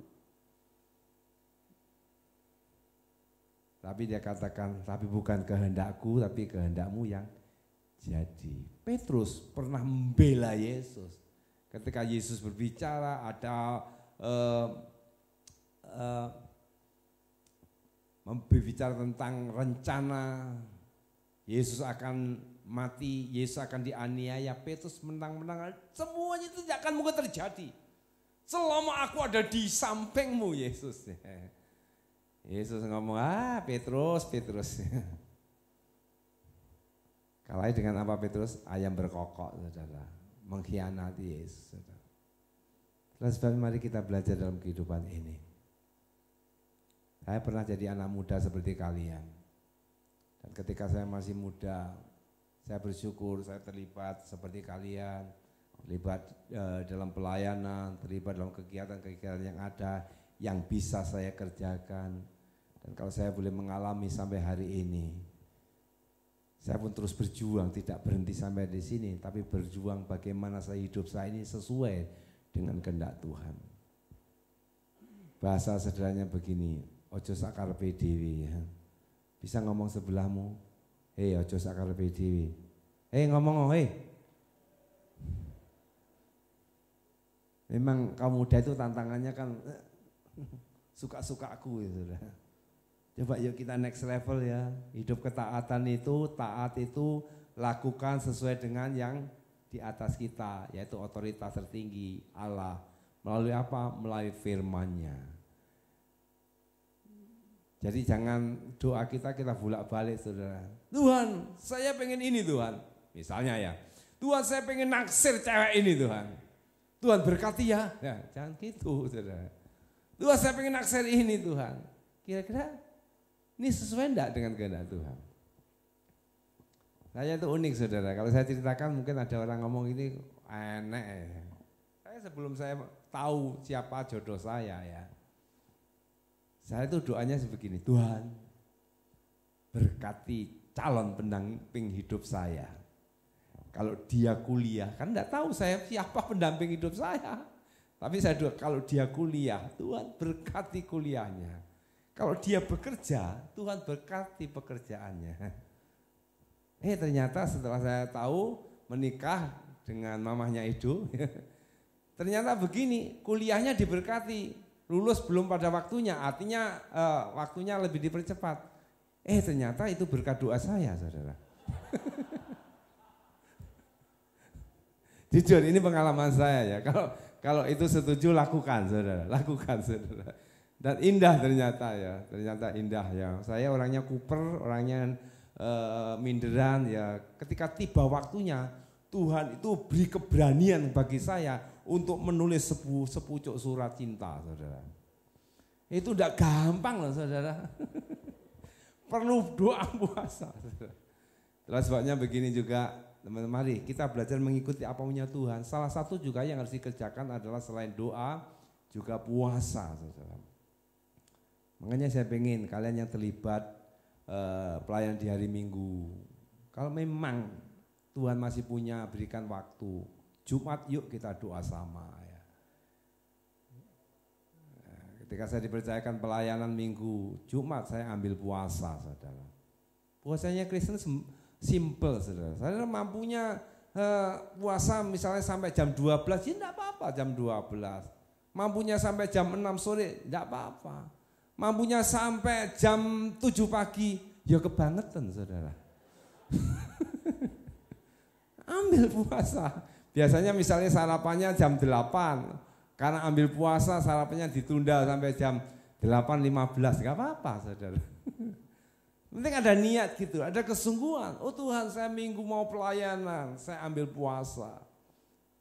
Tapi dia katakan, tapi bukan kehendakku, tapi kehendakmu yang jadi. Petrus pernah membela Yesus. Ketika Yesus berbicara, ada berbicara tentang rencana Yesus akan mati, Yesus akan dianiaya, Petrus menang-menang, semuanya itu tidak akan mungkin terjadi. Selama aku ada di sampingmu Yesus. Yesus ngomong, Petrus. Kalahnya dengan apa Petrus? Ayam berkokok, saudara. Mengkhianati Yesus, saudara. Sebab mari kita belajar dalam kehidupan ini. Saya pernah jadi anak muda seperti kalian. Dan ketika saya masih muda, saya bersyukur saya terlibat seperti kalian. Terlibat dalam pelayanan, terlibat dalam kegiatan-kegiatan yang ada, yang bisa saya kerjakan. Dan kalau saya boleh mengalami sampai hari ini, saya pun terus berjuang, tidak berhenti sampai di sini, tapi berjuang bagaimana hidup saya ini sesuai dengan kehendak Tuhan. Bahasa sederhananya begini, ojo sakarepe dhewe ya. Bisa ngomong sebelahmu, hei ojo sakarepe dhewe. Ngomong, Memang kaum muda itu tantangannya kan suka-suka aku ya sudah. Coba yuk kita next level ya. Hidup ketaatan itu, taat itu lakukan sesuai dengan yang di atas kita, yaitu otoritas tertinggi Allah. Melalui apa? Melalui firman-Nya. Jadi jangan doa kita bolak-balik saudara. Tuhan, saya pengen ini Tuhan. Misalnya ya, Tuhan saya pengen naksir cewek ini Tuhan. Tuhan berkati ya. Ya jangan gitu saudara. Tuhan saya pengen naksir ini Tuhan. Kira-kira ini sesuai enggak dengan kehendak Tuhan? Saya itu unik saudara. Kalau saya ceritakan mungkin ada orang ngomong ini enek. Saya sebelum saya tahu siapa jodoh saya ya. Saya itu doanya sebegini, Tuhan berkati calon pendamping hidup saya. Kalau dia kuliah, kan enggak tahu saya siapa pendamping hidup saya. Tapi saya doa kalau dia kuliah, Tuhan berkati kuliahnya. Kalau dia bekerja, Tuhan berkati pekerjaannya. Ternyata setelah saya tahu menikah dengan mamahnya Edo, ternyata begini, kuliahnya diberkati. Lulus belum pada waktunya, artinya waktunya lebih dipercepat. Ternyata itu berkat doa saya, saudara. Jujur, ini pengalaman saya ya. Kalau itu setuju lakukan, saudara. Lakukan, saudara. Dan indah ternyata ya, ternyata indah ya. Saya orangnya kuper, orangnya minderan ya. Ketika tiba waktunya, Tuhan itu beri keberanian bagi saya untuk menulis sepucuk surat cinta, saudara. Itu tidak gampang loh, saudara. Perlu doa puasa, saudara. Itulah sebabnya begini juga, teman-teman, mari kita belajar mengikuti apa maunya Tuhan. Salah satu juga yang harus dikerjakan adalah selain doa, juga puasa, saudara. Makanya saya pengen kalian yang terlibat pelayanan di hari Minggu, kalau memang Tuhan masih punya berikan waktu, Jumat yuk kita doa sama ya. Ketika saya dipercayakan pelayanan Minggu, Jumat saya ambil puasa, saudara. Puasanya Kristen simple, saudara. Saya mampunya puasa misalnya sampai jam 12, ya enggak apa-apa jam 12. Mampunya sampai jam 6 sore, enggak apa-apa. Mampunya sampai jam 7 pagi, ya kebangetan, saudara. Ambil puasa. Biasanya misalnya sarapannya jam 8, karena ambil puasa sarapannya ditunda sampai jam 8.15, gak apa-apa, saudara. Penting ada niat gitu, ada kesungguhan. Oh Tuhan, saya Minggu mau pelayanan, saya ambil puasa.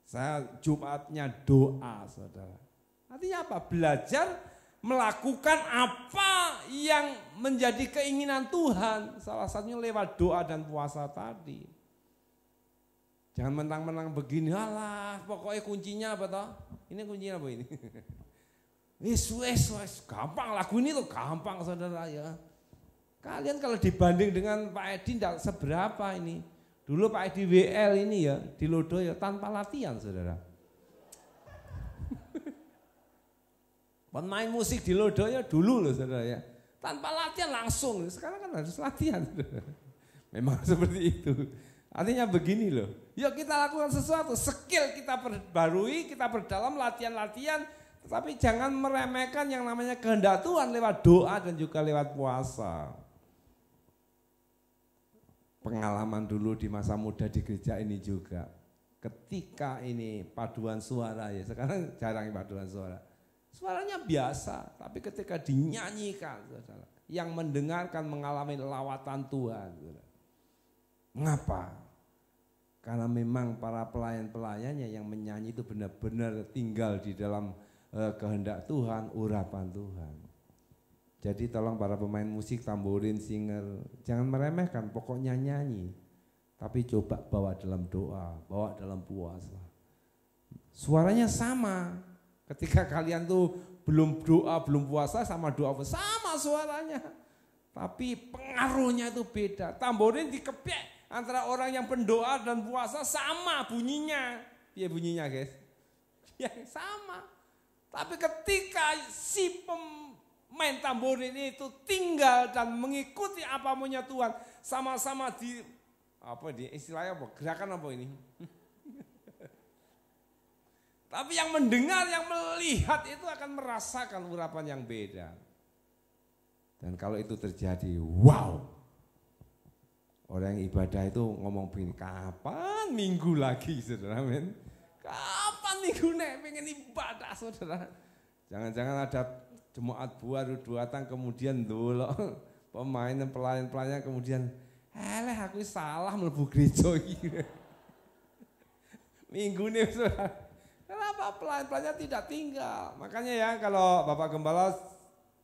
Saya Jumatnya doa, saudara. Artinya apa? Belajar melakukan apa yang menjadi keinginan Tuhan. Salah satunya lewat doa dan puasa tadi. Jangan mentang-mentang begini, alah pokoknya kuncinya apa toh? Ini kuncinya apa ini? Wis, gampang lagu ini tuh gampang, saudara ya. Kalian kalau dibanding dengan Pak Edi tidak seberapa ini. Dulu Pak Edi WL ini ya di Lodoyo tanpa latihan saudara. Pemain musik di Lodoyo dulu loh saudara ya. Tanpa latihan langsung, sekarang kan harus latihan. Memang seperti itu. Artinya begini loh, yuk kita lakukan sesuatu, skill kita perbarui, kita perdalam latihan-latihan. Tetapi jangan meremehkan yang namanya kehendak Tuhan lewat doa dan juga lewat puasa. Pengalaman dulu di masa muda di gereja ini juga. Ketika ini paduan suara ya, sekarang jarang paduan suara. Suaranya biasa, tapi ketika dinyanyikan, yang mendengarkan mengalami lawatan Tuhan. Mengapa? Karena memang para pelayan-pelayannya yang menyanyi itu benar-benar tinggal di dalam kehendak Tuhan, urapan Tuhan. Jadi tolong para pemain musik, tamborin, singer, jangan meremehkan, pokoknya nyanyi. Tapi coba bawa dalam doa, bawa dalam puasa. Suaranya sama. Ketika kalian tuh belum doa, belum puasa sama doa, sama suaranya. Tapi pengaruhnya itu beda. Tamborin dikepek antara orang yang pendoa dan puasa sama bunyinya. Iya bunyinya guys. Ya sama. Tapi ketika si pemain tamborin itu tinggal dan mengikuti apa maunya Tuhan, sama-sama di istilahnya apa? Gerakan apa ini? Tapi yang mendengar, yang melihat itu akan merasakan urapan yang beda. Dan kalau itu terjadi, wow. Orang yang ibadah itu ngomong begini, kapan minggu lagi saudara men? Kapan minggu nek pengen ibadah saudara? Jangan-jangan ada jemaat baru datang kemudian dulu pemain dan pelayan-pelayan kemudian aku salah mlebu gereja iki. Minggu nih saudara. Kenapa pelayan-pelayan tidak tinggal? Makanya ya kalau Bapak Gembala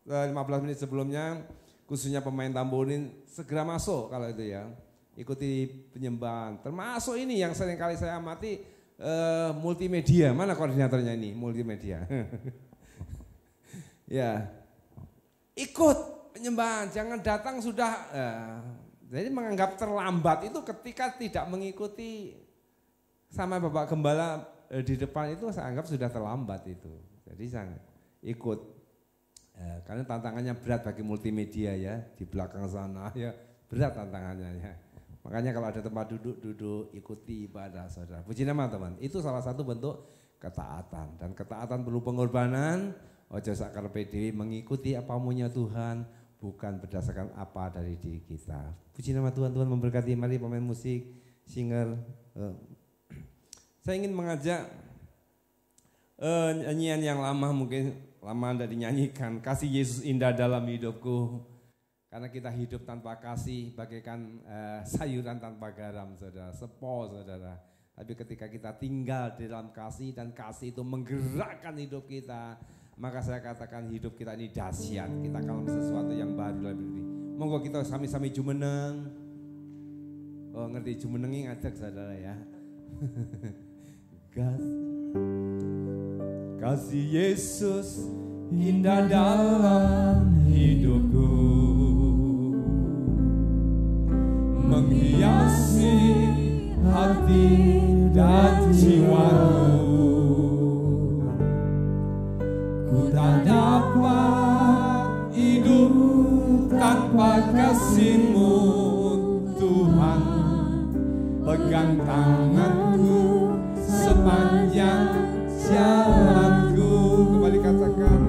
15 menit sebelumnya khususnya pemain tamborin segera masuk kalau itu ya. Ikuti penyembahan. Termasuk ini yang sering kali saya amati multimedia. Mana koordinatornya ini? Multimedia. Ya. Ikut penyembahan, jangan datang sudah jadi menganggap terlambat itu ketika tidak mengikuti sama Bapak Gembala di depan itu saya anggap sudah terlambat itu. Jadi saya ikut. Karena tantangannya berat bagi multimedia ya, di belakang sana ya berat tantangannya ya. Makanya kalau ada tempat duduk ikuti ibadah saudara. Puji nama teman. Itu salah satu bentuk ketaatan dan ketaatan perlu pengorbanan. Ojo sakar PDW mengikuti apa maunya Tuhan, bukan berdasarkan apa dari diri kita. Puji nama Tuhan, Tuhan memberkati. Mari pemain musik, singer. Saya ingin mengajak nyanyian yang lama mungkin lama Anda dinyanyikan. Kasih Yesus indah dalam hidupku. Karena kita hidup tanpa kasih bagaikan sayuran tanpa garam saudara. Sepo saudara. Tapi ketika kita tinggal di dalam kasih dan kasih itu menggerakkan hidup kita. Maka saya katakan hidup kita ini dahsyat. Kita akan sesuatu yang baru dalam diri. Monggo kita sami-sami jumeneng. Oh ngerti jumenengi ngajak saudara ya. Kasih Yesus indah dalam hidupku, menghiasi hati dan jiwaku. Ku tak dapat hidup tanpa kasih-Mu Tuhan. Pegang tanganku sepanjang jalanku. Kembali katakan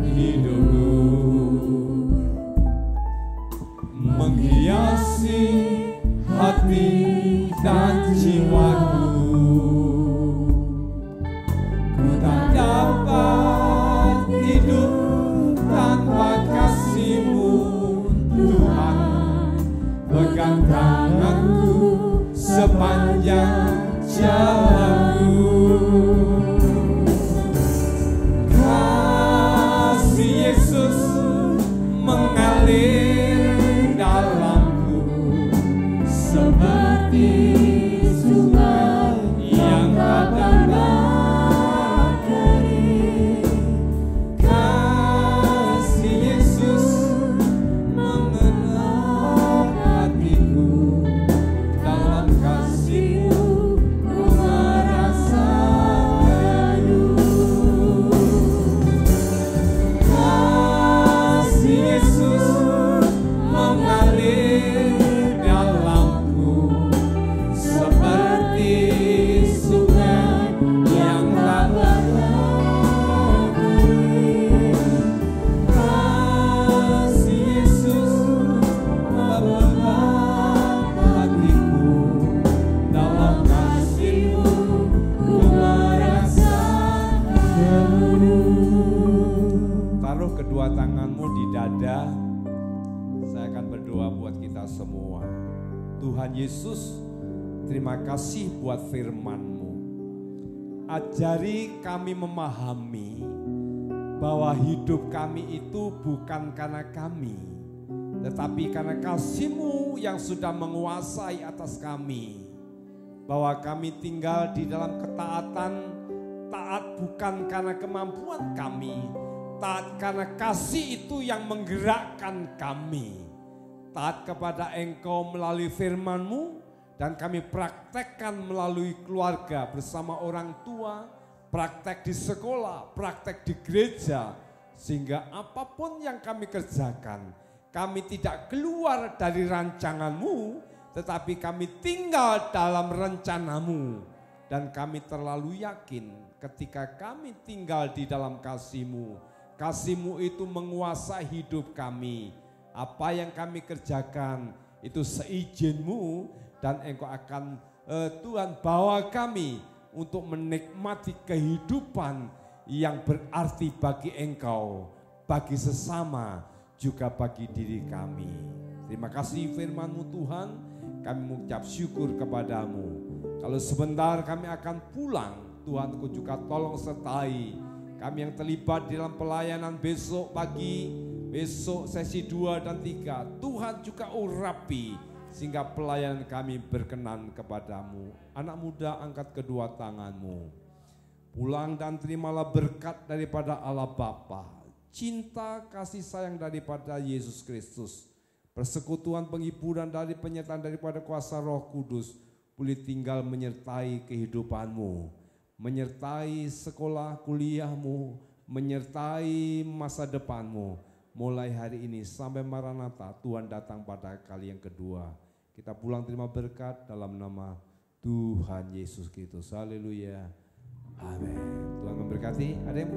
hidupku, menghiasi hati dan jiwaku. Ku tak dapat hidup tanpa kasih-Mu Tuhan. Pegang tanganku ada, saya akan berdoa buat kita semua. Tuhan Yesus, terima kasih buat firman-Mu. Ajari kami memahami bahwa hidup kami itu bukan karena kami, tetapi karena kasih-Mu yang sudah menguasai atas kami. Bahwa kami tinggal di dalam ketaatan, taat bukan karena kemampuan kami, taat karena kasih itu yang menggerakkan kami. Taat kepada Engkau melalui firman-Mu, dan kami praktekkan melalui keluarga bersama orang tua, praktek di sekolah, praktek di gereja, sehingga apapun yang kami kerjakan, kami tidak keluar dari rancangan-Mu, tetapi kami tinggal dalam rencana-Mu. Dan kami terlalu yakin ketika kami tinggal di dalam kasih-Mu, kasih-Mu itu menguasai hidup kami. Apa yang kami kerjakan itu seizin-Mu, dan Engkau akan Tuhan bawa kami untuk menikmati kehidupan yang berarti bagi Engkau, bagi sesama, juga bagi diri kami. Terima kasih firman-Mu Tuhan, kami mengucap syukur kepadamu. Kalau sebentar kami akan pulang, Tuhan Kau juga tolong sertai kami yang terlibat di dalam pelayanan besok pagi, besok sesi 2 dan 3. Tuhan juga urapi sehingga pelayanan kami berkenan kepadamu. Anak muda, angkat kedua tanganmu. Pulang dan terimalah berkat daripada Allah Bapa, cinta kasih sayang daripada Yesus Kristus, persekutuan penghiburan dari penyertaan daripada kuasa Roh Kudus, boleh tinggal menyertai kehidupanmu, menyertai sekolah kuliahmu, menyertai masa depanmu. Mulai hari ini sampai Maranatha, Tuhan datang pada kali yang kedua. Kita pulang terima berkat dalam nama Tuhan Yesus Kristus. Haleluya. Amin. Tuhan memberkati. Ada yang